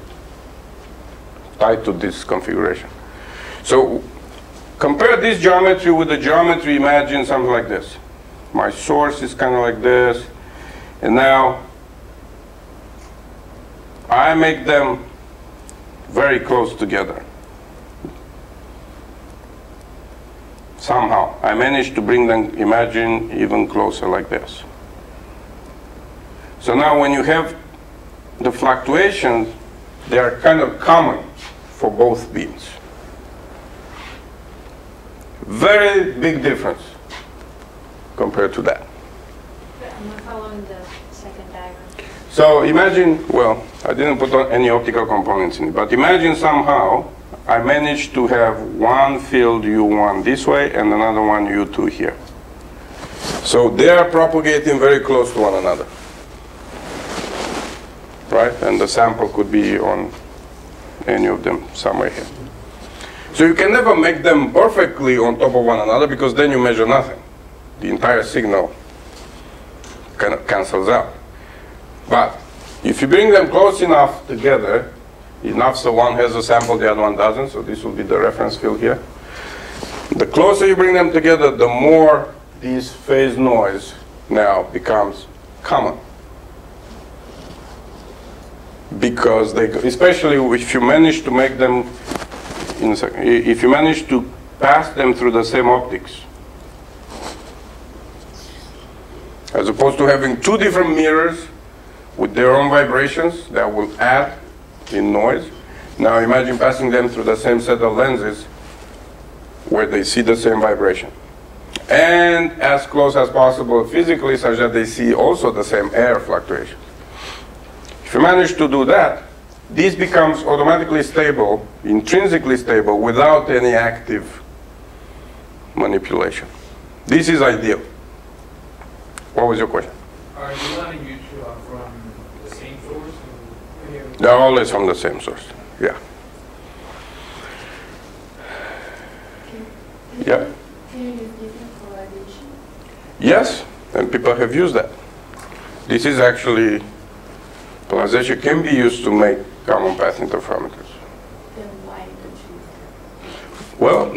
tied to this configuration. So compare this geometry with the geometry, imagine something like this. My source is kind of like this, and now I make them very close together. Somehow, I managed to bring them, imagine, even closer like this. So now when you have the fluctuations, they are kind of common for both beams. Very big difference compared to that. I'm not following the second diagram. So imagine, well, I didn't put on any optical components in it, but imagine somehow I managed to have one field U1 this way and another one U2 here. So they are propagating very close to one another. Right? And the sample could be on any of them somewhere here. So you can never make them perfectly on top of one another because then you measure nothing. The entire signal kind of cancels out. But if you bring them close enough together, enough so one has a sample, the other one doesn't, so this will be the reference field here. The closer you bring them together, the more this phase noise now becomes common. Because they, especially if you manage to make them, if you manage to pass them through the same optics, as opposed to having two different mirrors with their own vibrations that will add in noise. Now imagine passing them through the same set of lenses where they see the same vibration. And as close as possible physically such that they see also the same air fluctuations. If you manage to do that, this becomes automatically stable, intrinsically stable, without any active manipulation. This is ideal. What was your question? Are you letting you from the same source? They're always from the same source, yeah. Yeah. Can you use different polarization? Yes, and people have used that. This is actually, polarization can be used to make common path interferometers. Then why don't you use that? Well,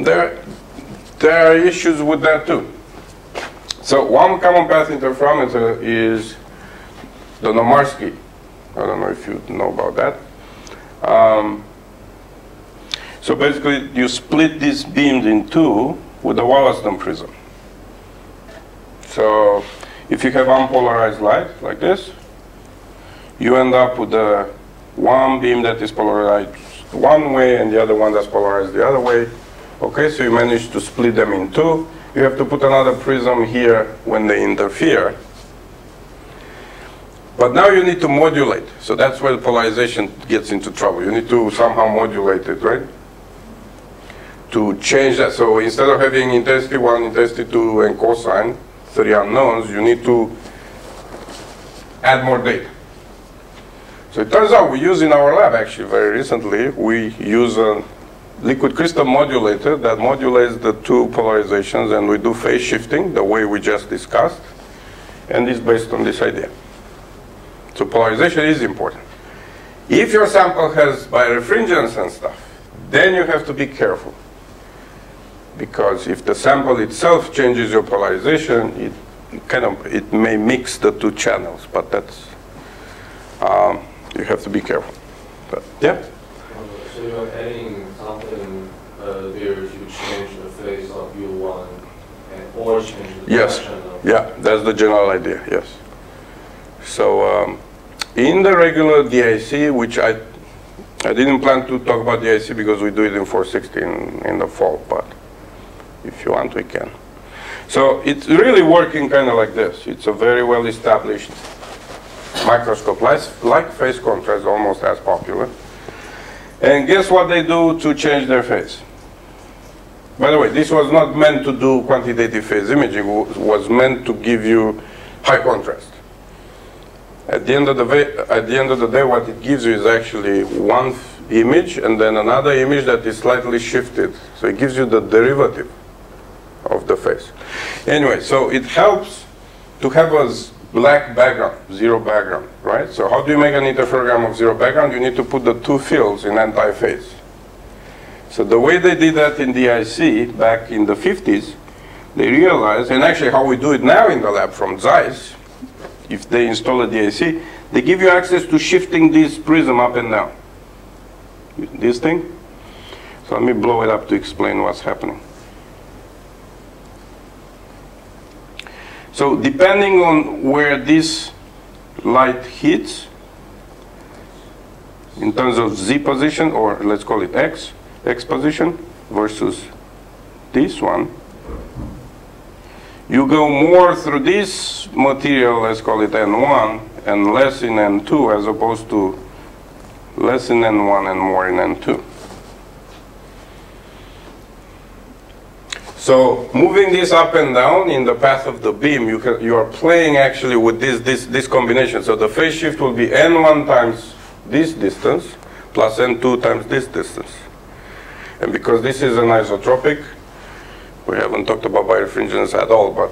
there are issues with that too. So one common path interferometer is the Nomarsky. I don't know if you know about that. So basically, you split these beams in two with a Wollaston prism. So if you have unpolarized light like this, you end up with one beam that is polarized one way and the other one that's polarized the other way. Okay, so you manage to split them in two. You have to put another prism here when they interfere. But now you need to modulate. So that's where the polarization gets into trouble. You need to somehow modulate it, right? To change that. So instead of having intensity 1, intensity 2, and cosine, 3 unknowns, you need to add more data. So it turns out we use in our lab, actually, very recently, we use a liquid crystal modulator that modulates the two polarizations, and we do phase shifting the way we just discussed, and it's based on this idea. So polarization is important. If your sample has birefringence and stuff, then you have to be careful. Because if the sample itself changes your polarization, it may mix the two channels, but that's, you have to be careful. But, yeah? So you're adding something there to change the phase of U1 or change the direction of... Yeah, that's the general idea, yes. So in the regular DIC, which I didn't plan to talk about DIC because we do it in 460 in the fall, but if you want, we can. So it's really working kind of like this. It's a very well established microscope, like phase contrast, almost as popular. And guess what they do to change their phase? By the way, this was not meant to do quantitative phase imaging. It was meant to give you high contrast. At the end of the day, what it gives you is actually one image and then another image that is slightly shifted. So it gives you the derivative of the phase. Anyway, so it helps to have a black background, zero background, right? So how do you make an interferogram of zero background? You need to put the two fields in anti-phase. So the way they did that in DIC back in the 50s, they realized, and actually how we do it now in the lab from Zeiss, if they install a DIC, they give you access to shifting this prism up and down. This thing. So let me blow it up to explain what's happening. So depending on where this light hits, in terms of Z position, or let's call it X position, versus this one, you go more through this material, let's call it N1, and less in N2, as opposed to less in N1 and more in N2. So moving this up and down in the path of the beam, you are playing actually with this combination. So the phase shift will be N1 times this distance plus N2 times this distance. And because this is an isotropic, we haven't talked about birefringence at all, but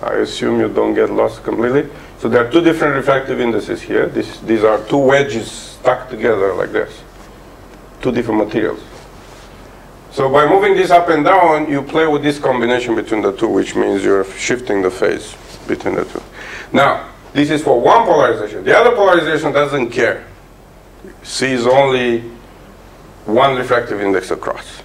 I assume you don't get lost completely. So there are two different refractive indices here. These are two wedges stuck together like this. Two different materials. So by moving this up and down, you play with this combination between the two, which means you're shifting the phase between the two. Now, this is for one polarization. The other polarization doesn't care. It sees only one refractive index across.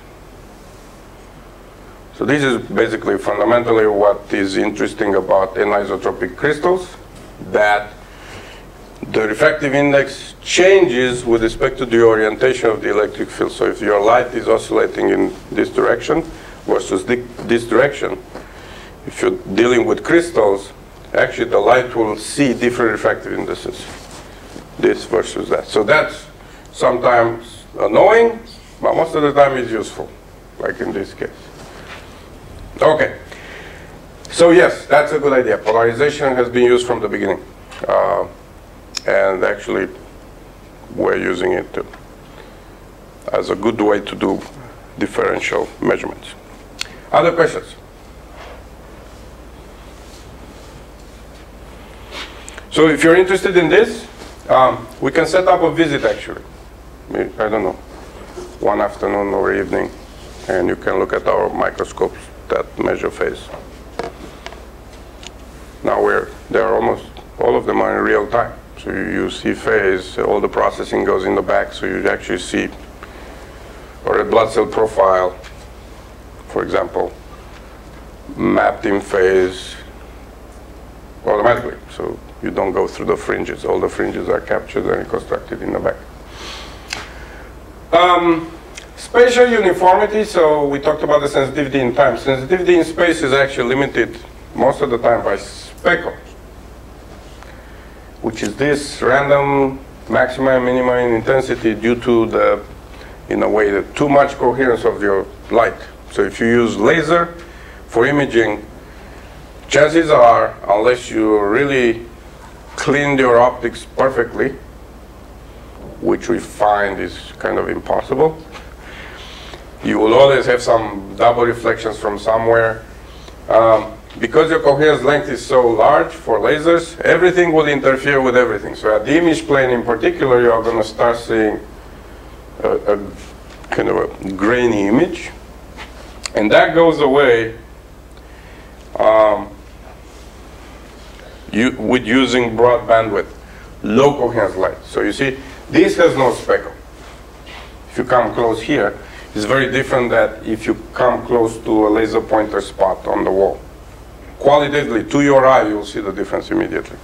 So this is basically fundamentally what is interesting about anisotropic crystals, that the refractive index changes with respect to the orientation of the electric field. So if your light is oscillating in this direction versus this direction, if you're dealing with crystals, actually the light will see different refractive indices this versus that. So that's sometimes annoying, but most of the time it's useful, like in this case. Okay. So yes, that's a good idea. Polarization has been used from the beginning. And actually, we're using it too, as a good way to do differential measurements. Other questions? So if you're interested in this, we can set up a visit actually. I don't know, one afternoon or evening, and you can look at our microscopes that measure phase. Now they're almost all of them are in real time. So you see phase, all the processing goes in the back, so you actually see a red blood cell profile, for example, mapped in phase automatically. So you don't go through the fringes. All the fringes are captured and reconstructed in the back. Spatial uniformity, so we talked about the sensitivity in time. Sensitivity in space is actually limited most of the time by speckle, which is this random maxima and minima in intensity due to the, in a way, the too much coherence of your light. So if you use laser for imaging, chances are, unless you really cleaned your optics perfectly, which we find is kind of impossible, you will always have some double reflections from somewhere. Because your coherence length is so large for lasers, everything will interfere with everything. So at the image plane in particular, you are going to start seeing a kind of a grainy image. And that goes away with using broad bandwidth, low coherence light. So you see, this has no speckle. If you come close here, it's very different than if you come close to a laser pointer spot on the wall. Qualitatively, to your eye, you'll see the difference immediately.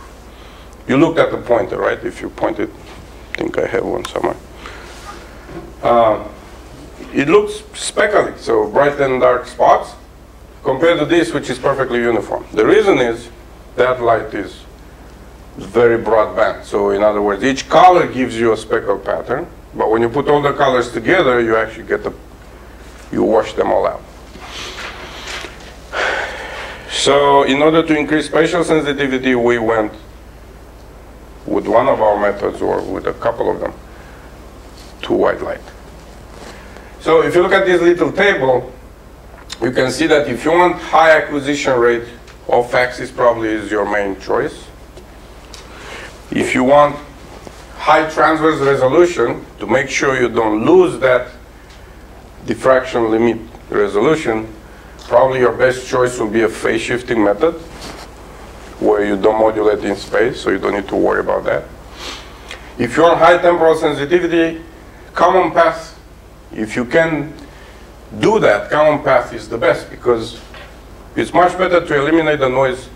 You looked at the pointer, right? If you point it, I think I have one somewhere. It looks speckly, so bright and dark spots, compared to this, which is perfectly uniform. The reason is that light is very broad band. So in other words, each color gives you a speckle pattern, but when you put all the colors together, you actually get you wash them all out. So in order to increase spatial sensitivity, we went with one of our methods, or with a couple of them, to white light. So if you look at this little table, you can see that if you want high acquisition rate, off-axis probably is your main choice. If you want high transverse resolution, to make sure you don't lose that diffraction limit resolution, probably your best choice will be a phase shifting method, where you don't modulate in space, so you don't need to worry about that. If you want high temporal sensitivity, common path, if you can do that, common path is the best, because it's much better to eliminate the noise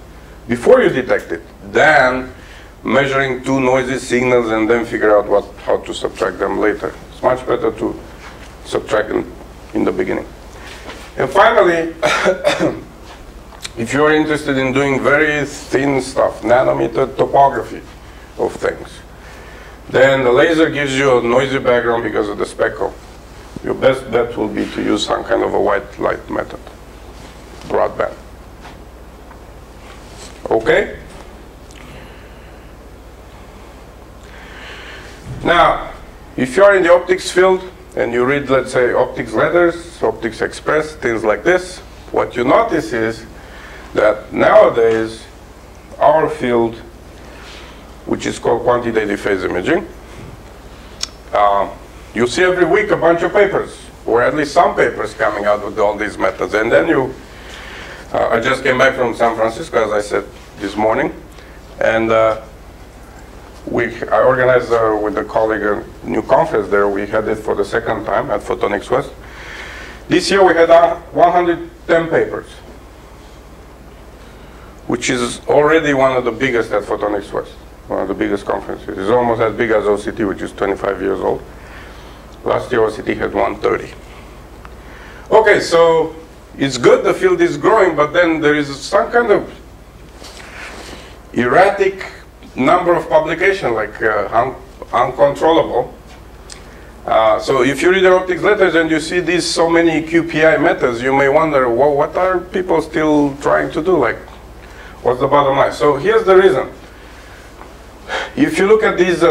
before you detect it than measuring two noisy signals and then figure out how to subtract them later. It's much better to subtract them in the beginning. And finally, if you're interested in doing very thin stuff, nanometer topography of things, then the laser gives you a noisy background because of the speckle. Your best bet will be to use some kind of a white light method, broadband. Okay? Now, if you're in the optics field and you read, let's say, optics letters, optics express, things like this, what you notice is that nowadays our field, which is called quantitative phase imaging, you see every week a bunch of papers, or at least some papers coming out with all these methods. And then I just came back from San Francisco, as I said, this morning, and I organized with a colleague a new conference there. We had it for the second time at Photonics West. This year we had 110 papers, which is already one of the biggest at Photonics West, one of the biggest conferences. It's almost as big as OCT, which is 25 years old. Last year OCT had 130. Okay, so it's good, the field is growing, but then there is some kind of erratic number of publications, like uncontrollable. So if you read the optics letters and you see these so many QPI methods, you may wonder, well, what are people still trying to do? Like, what's the bottom line? So here's the reason. If you look at these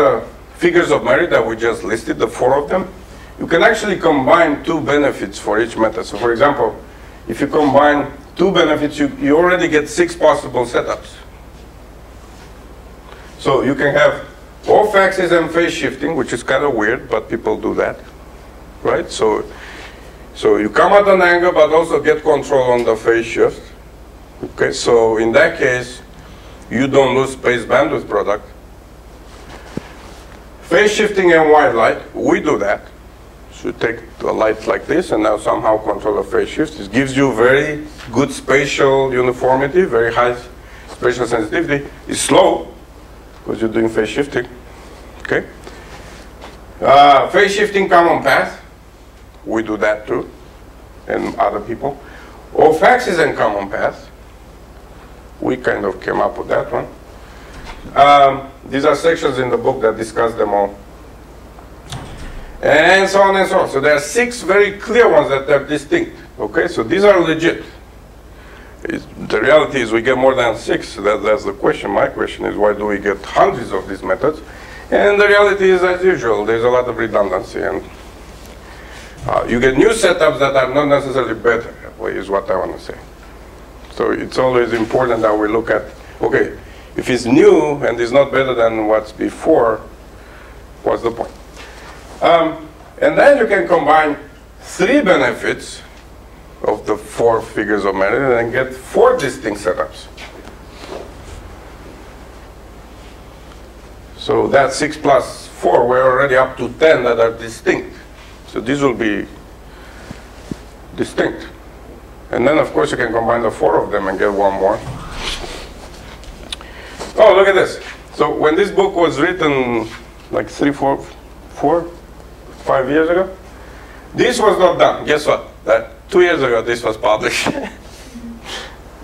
figures of merit that we just listed, the 4 of them, you can actually combine 2 benefits for each method. So for example, if you combine 2 benefits, you already get 6 possible setups. So you can have off-axis and phase shifting, which is kind of weird, but people do that, right? So you come at an angle, but also get control on the phase shift. Okay, so in that case, you don't lose space bandwidth product. Phase shifting and white light, we do that. So you take a light like this and now somehow control the phase shift. This gives you very good spatial uniformity, very high spatial sensitivity. It's slow, because you're doing phase shifting, okay? Phase shifting common path, we do that too, and other people. Off-axis and common path, we kind of came up with that one. These are sections in the book that discuss them all. And so on and so on. So there are 6 very clear ones that are distinct, okay? So these are legit. The reality is we get more than 6, that's the question. My question is, why do we get hundreds of these methods? And the reality is, as usual, there's a lot of redundancy, and you get new setups that are not necessarily better, is what I want to say. So it's always important that we look at, okay, if it's new and it's not better than what's before, what's the point? And then you can combine 3 benefits of the 4 figures of merit and get 4 distinct setups. So that's 6 plus 4, we're already up to 10 that are distinct. So these will be distinct. And then of course you can combine the 4 of them and get 1 more. Oh, look at this. So when this book was written like 5 years ago, this was not done. Guess what? 2 years ago, this was published.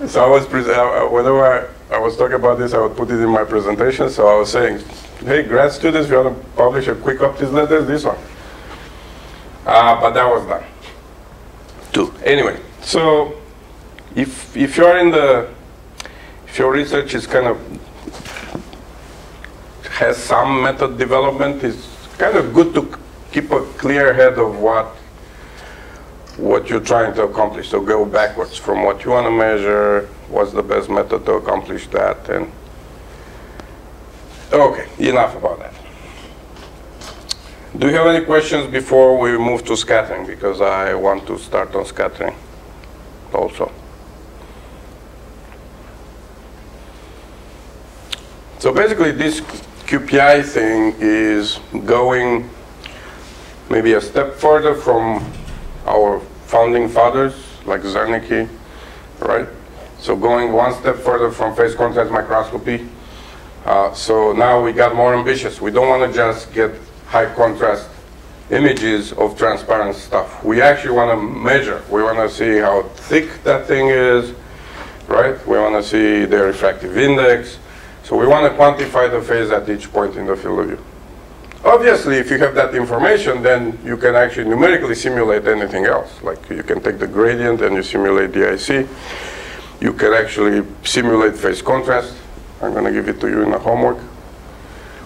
So I was whenever I was talking about this, I would put it in my presentation. So I was saying, hey, grad students, if you want to publish a quick optics letter, this one. But that was done too. Anyway, so if you're in if your research is kind of has some method development, it's kind of good to keep a clear head of what you're trying to accomplish. So go backwards from what you want to measure, what's the best method to accomplish that, and okay, enough about that. Do you have any questions before we move to scattering? Because I want to start on scattering also. So basically this QPI thing is going maybe a step further from our founding fathers, like Zernike, right? So going 1 step further from phase contrast microscopy. So now we got more ambitious. We don't want to just get high contrast images of transparent stuff. We actually want to measure. We want to see how thick that thing is, right? We want to see the refractive index. So we want to quantify the phase at each point in the field of view. Obviously, if you have that information, then you can actually numerically simulate anything else. Like you can take the gradient and you simulate the IC. You can actually simulate phase contrast. I'm going to give it to you in the homework.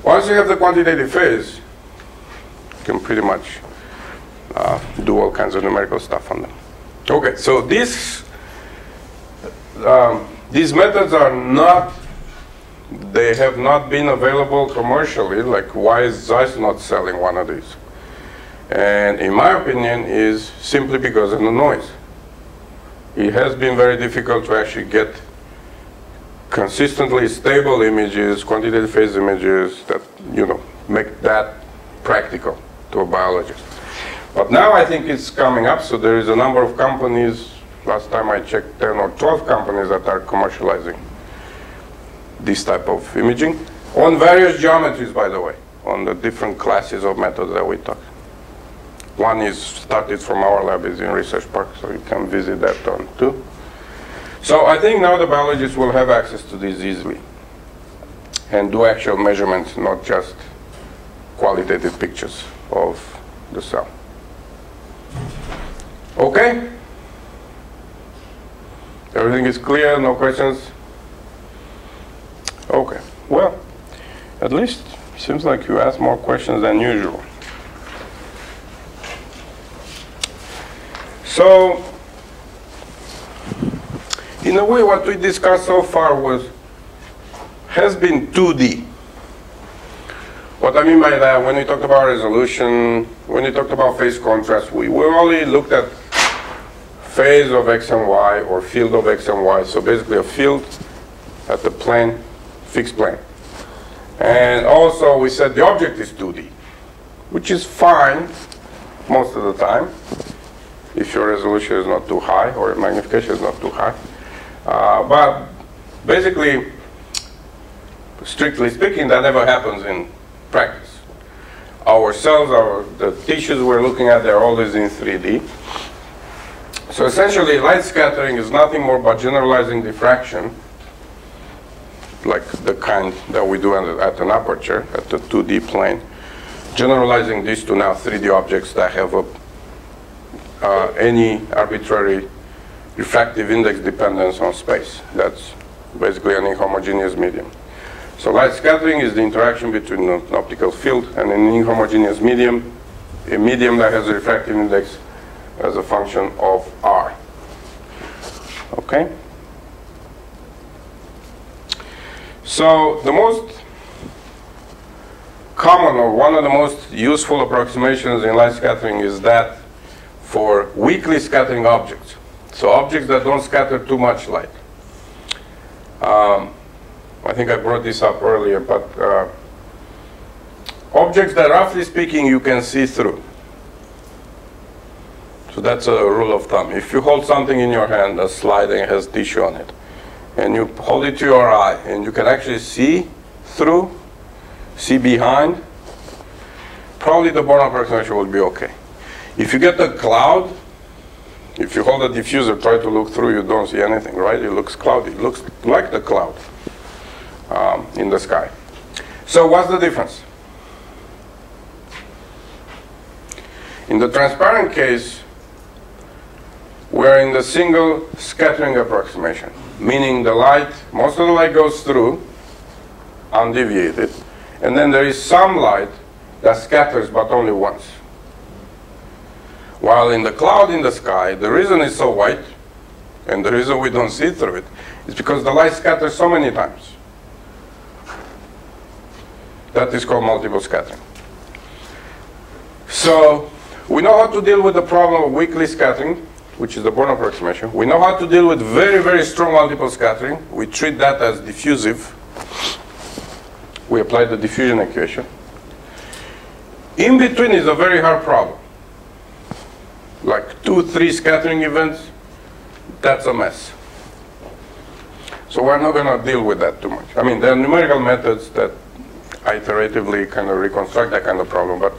Once you have the quantitative phase, you can pretty much do all kinds of numerical stuff on them. Okay, so these methods are not, they have not been available commercially. Like, why is Zeiss not selling one of these? And in my opinion, is simply because of the noise. It has been very difficult to actually get consistently stable images, quantitative phase images that, you know, make that practical to a biologist. But now I think it's coming up, so there is a number of companies, last time I checked 10 or 12 companies that are commercializing this type of imaging, on various geometries, by the way, on the different classes of methods that we talk. One is started from our lab, is in Research Park, so you can visit that one too. So I think now the biologists will have access to this easily. and do actual measurements, not just qualitative pictures of the cell. Okay? Everything is clear, no questions? Okay, well, at least seems like you asked more questions than usual. So, in a way, what we discussed so far has been 2D. What I mean by that, when we talked about resolution, when we talked about phase contrast, we only looked at phase of X and Y or field of X and Y. So basically a field at the plane, fixed plane. And also we said the object is 2D, which is fine most of the time if your resolution is not too high or your magnification is not too high. But basically, strictly speaking, that never happens in practice. Our cells, the tissues we're looking at, they're always in 3D. So essentially, light scattering is nothing more but generalizing diffraction, like the kind that we do at an aperture, at the 2D plane, generalizing this to now 3D objects that have any arbitrary refractive index dependence on space. That's basically an inhomogeneous medium. So light scattering is the interaction between an optical field and an inhomogeneous medium, a medium that has a refractive index as a function of R. Okay? So the most common, or one of the most useful approximations in light scattering is that for weakly scattering objects. So objects that don't scatter too much light. I think I brought this up earlier, but objects that, roughly speaking, you can see through. So that's a rule of thumb. If you hold something in your hand, a slide and has tissue on it, and you hold it to your eye, and you can actually see through, see behind, probably the Born approximation will be okay. If you get a cloud, if you hold a diffuser, try to look through, you don't see anything, right? It looks cloudy. It looks like the cloud in the sky. So what's the difference? In the transparent case, we're in the single scattering approximation, meaning the light, most of the light goes through, undeviated, and then there is some light that scatters but only once. While in the cloud in the sky, the reason it's so white, and the reason we don't see through it, is because the light scatters so many times. That is called multiple scattering. So we know how to deal with the problem of weakly scattering, which is the Born approximation. We know how to deal with very, very strong multiple scattering. We treat that as diffusive. We apply the diffusion equation. In between is a very hard problem. Like 2, 3 scattering events, that's a mess. So we're not going to deal with that too much. I mean, there are numerical methods that iteratively kind of reconstruct that kind of problem, but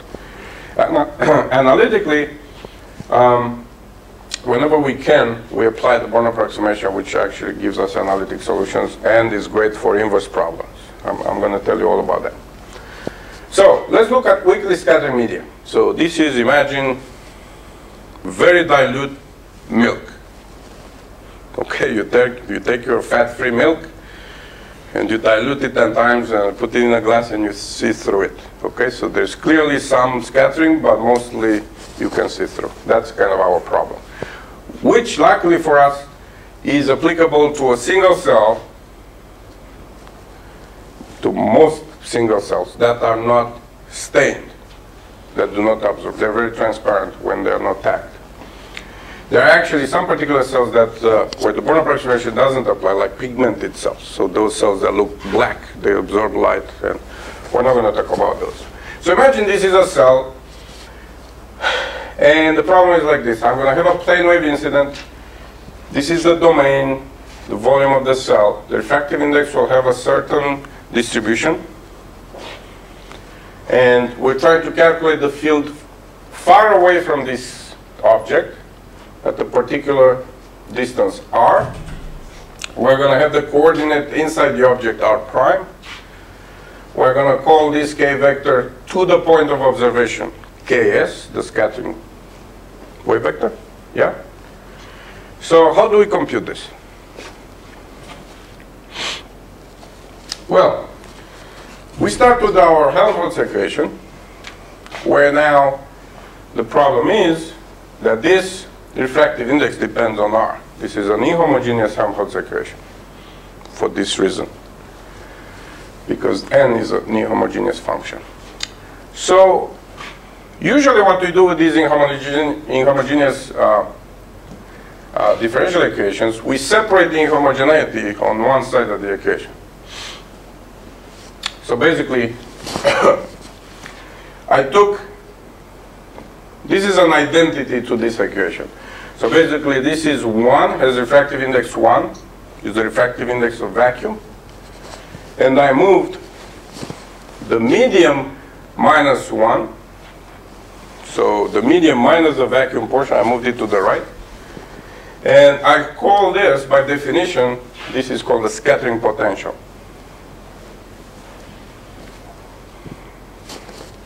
analytically, whenever we can, we apply the Born approximation, which actually gives us analytic solutions and is great for inverse problems. I'm going to tell you all about that. So let's look at weakly scattering media. So this is, imagine, very dilute milk. Okay, you take your fat-free milk and you dilute it 10 times and put it in a glass and you see through it. Okay, so there's clearly some scattering, but mostly you can see through. That's kind of our problem, which luckily for us is applicable to a single cell, to most single cells that are not stained, that do not absorb. They're very transparent when they're not tagged. There are actually some particular cells that where the Born approximation doesn't apply, like pigmented cells. So those cells that look black, they absorb light, and we're not going to talk about those. So imagine this is a cell, and the problem is like this. I'm going to have a plane wave incident. This is the domain, the volume of the cell. The refractive index will have a certain distribution, and we're trying to calculate the field far away from this object at a particular distance r. We're going to have the coordinate inside the object r prime, we're going to call this k vector to the point of observation ks, the scattering wave vector. Yeah? So how do we compute this? Well, we start with our Helmholtz equation, where now the problem is that this refractive index depends on R. This is an inhomogeneous Helmholtz equation for this reason, because n is an inhomogeneous function. So usually what we do with these inhomogeneous differential equations, we separate the inhomogeneity on one side of the equation. So basically, this is an identity to this equation. So basically this is 1, has refractive index 1, is the refractive index of vacuum. And I moved the medium minus 1. So the medium minus the vacuum portion, I moved it to the right. And I call this, by definition, this is called the scattering potential.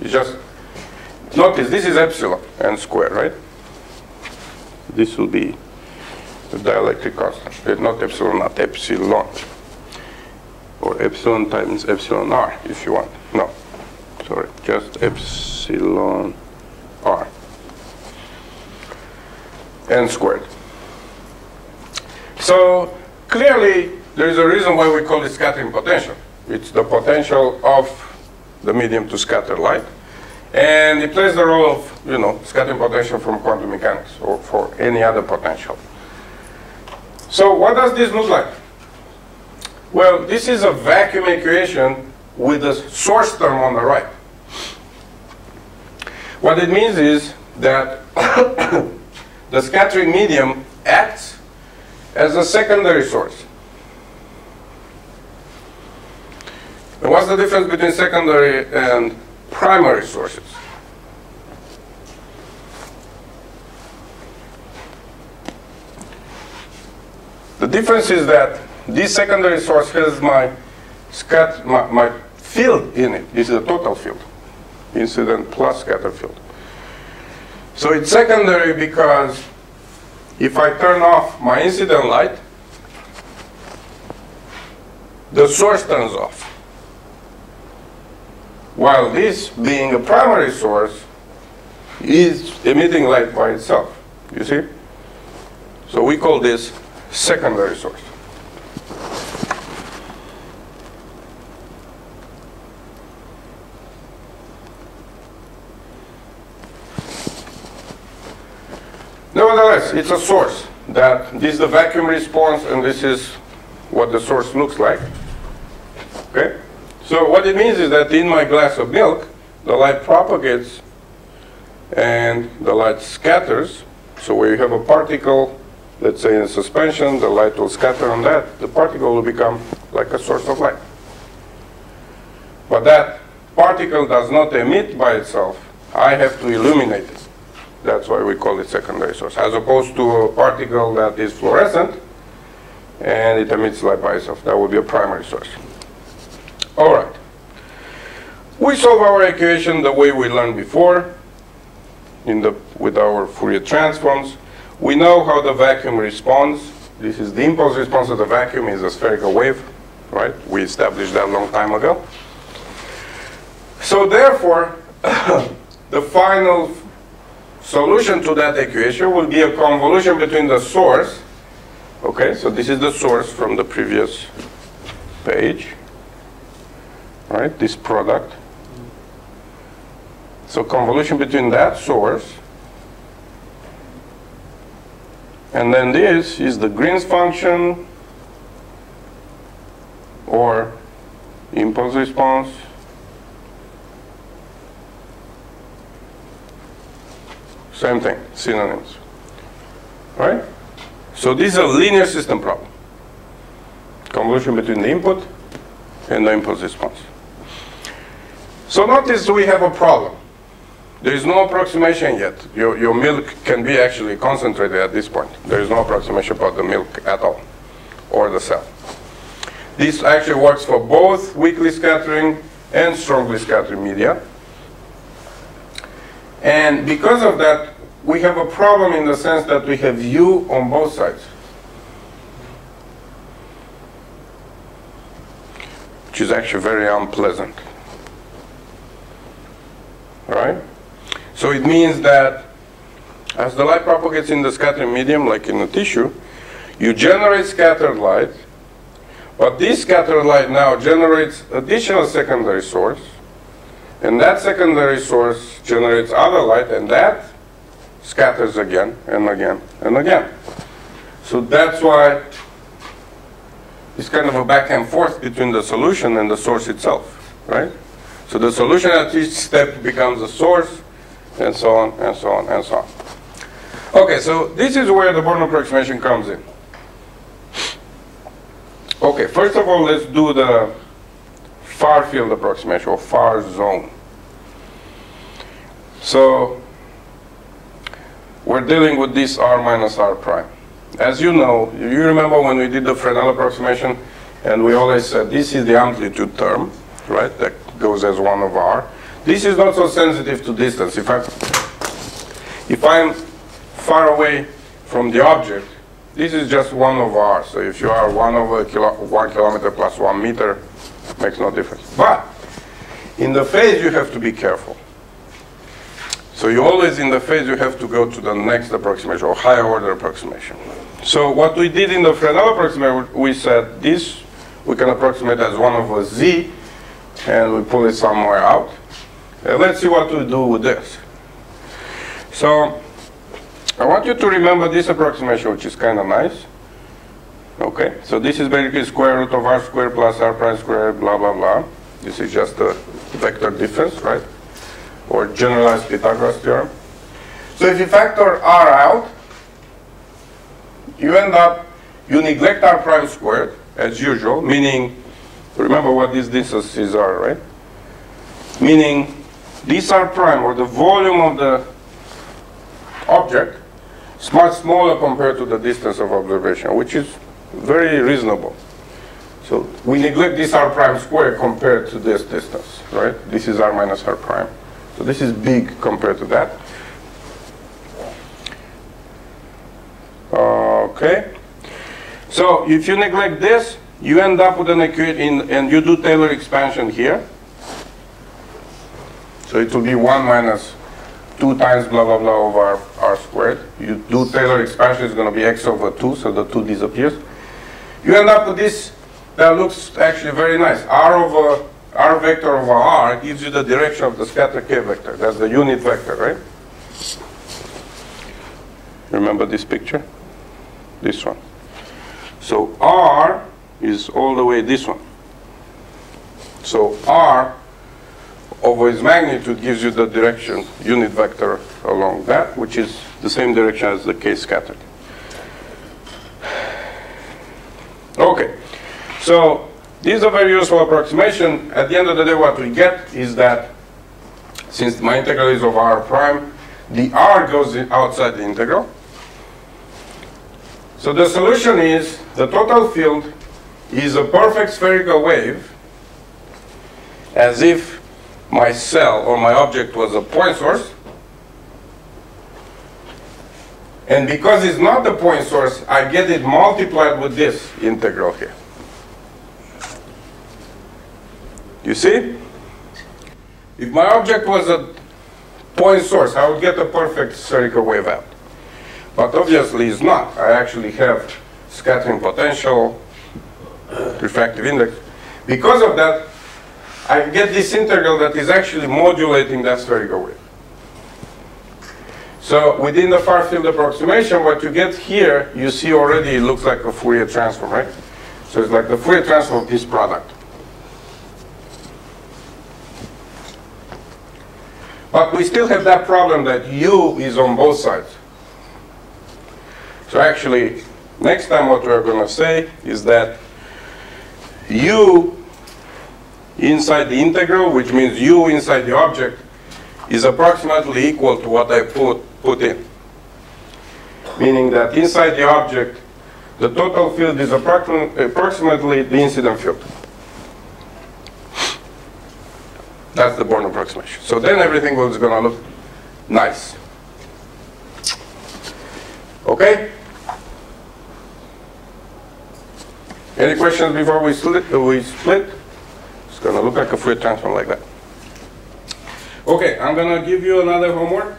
You just notice this is epsilon n squared, right? This will be the dielectric constant. Not epsilon, not epsilon. Or epsilon times epsilon r, if you want. No, sorry, just epsilon r. N squared. So clearly, there is a reason why we call it scattering potential. It's the potential of the medium to scatter light. And it plays the role of, you know, scattering potential from quantum mechanics or for any other potential. So what does this look like? Well, this is a vacuum equation with a source term on the right. What it means is that the scattering medium acts as a secondary source. And what's the difference between secondary and primary sources? The difference is that this secondary source has my field in it. This is a total field, incident plus scatter field. So it's secondary because if I turn off my incident light, the source turns off. While this, being a primary source, is emitting light by itself. You see? So we call this secondary source. Nevertheless, it's a source. This is the vacuum response, and this is what the source looks like. Okay? So what it means is that in my glass of milk, the light propagates and the light scatters. So where you have a particle, let's say in suspension, the light will scatter on that. The particle will become like a source of light. But that particle does not emit by itself. I have to illuminate it. That's why we call it secondary source, as opposed to a particle that is fluorescent and it emits light by itself. That would be a primary source. All right. We solve our equation the way we learned before with our Fourier transforms. We know how the vacuum responds. This is the impulse response of the vacuum is a spherical wave, right? We established that a long time ago. So therefore, the final solution to that equation will be a convolution between the source. Okay, so this is the source from the previous page. Right, this product. So convolution between that source and then this is the Green's function or impulse response same thing, synonyms. Right? So this is a linear system problem. Convolution between the input and the impulse response. So notice we have a problem. There is no approximation yet. Your milk can be actually concentrated at this point. There is no approximation about the milk at all, or the cell. This actually works for both weakly scattering and strongly scattered media. And because of that, we have a problem in the sense that we have U on both sides, which is actually very unpleasant. All right? So it means that as the light propagates in the scattering medium, like in the tissue, you generate scattered light, but this scattered light now generates additional secondary source, and that secondary source generates other light, and that scatters again and again and again. So that's why it's kind of a back and forth between the solution and the source itself, right? So the solution at each step becomes a source, and so on, and so on, and so on. Okay, so this is where the Born approximation comes in. Okay, first of all, let's do the far field approximation, or far zone. So we're dealing with this R minus R prime. As you know, you remember when we did the Fresnel approximation, and we always said this is the amplitude term, right, that goes as 1 over R. This is not so sensitive to distance. If I'm far away from the object, this is just 1 over R. So if you are 1 over 1 kilometer plus 1 meter, makes no difference. But in the phase, you have to be careful. So you always, in the phase, you have to go to the next approximation, or higher order approximation. So what we did in the Fresnel approximation, we said this, we can approximate as 1 over Z, and we pull it somewhere out. Let's see what we do with this. So I want you to remember this approximation, which is kind of nice. Okay, so this is basically square root of R squared plus R prime squared, blah, blah, blah. This is just a vector difference, right? Or generalized Pythagoras theorem. So if you factor R out, you end up, you neglect R prime squared, as usual, meaning, remember what these distances are, right? Meaning, this R prime, or the volume of the object, is much smaller compared to the distance of observation, which is very reasonable. So we neglect this R prime squared compared to this distance, right? This is R minus R prime. So this is big compared to that. Okay. So if you neglect this, you end up with an equation, and you do Taylor expansion here. So it will be 1 minus 2 times blah, blah, blah over R squared. You do Taylor expansion, it's going to be X over 2, so the 2 disappears. You end up with this that looks actually very nice. R vector over R gives you the direction of the scatter K vector. That's the unit vector, right? Remember this picture? This one. So R is all the way this one. So R over its magnitude gives you the direction, unit vector along that, which is the same direction as the K scattered. Okay, so this is a very useful approximation. At the end of the day, what we get is that since my integral is over R prime, the R goes outside the integral. So the solution is the total field is a perfect spherical wave, as if my cell or my object was a point source. And because it's not the point source, I get it multiplied with this integral here. You see? If my object was a point source, I would get a perfect spherical wave out. But obviously it's not. I actually have scattering potential, refractive index. Because of that, I get this integral that is actually modulating that spherical wave. So within the far field approximation, what you get here, you see already it looks like a Fourier transform, right? So it's like the Fourier transform of this product. But we still have that problem that U is on both sides. So actually, next time what we're going to say is that U inside the integral, which means U inside the object, is approximately equal to what I put in. Meaning that inside the object, the total field is approximately the incident field. That's the Born approximation. So then everything is going to look nice. Okay? Any questions before we split? It's going to look like a Fourier transform like that. Okay, I'm going to give you another homework.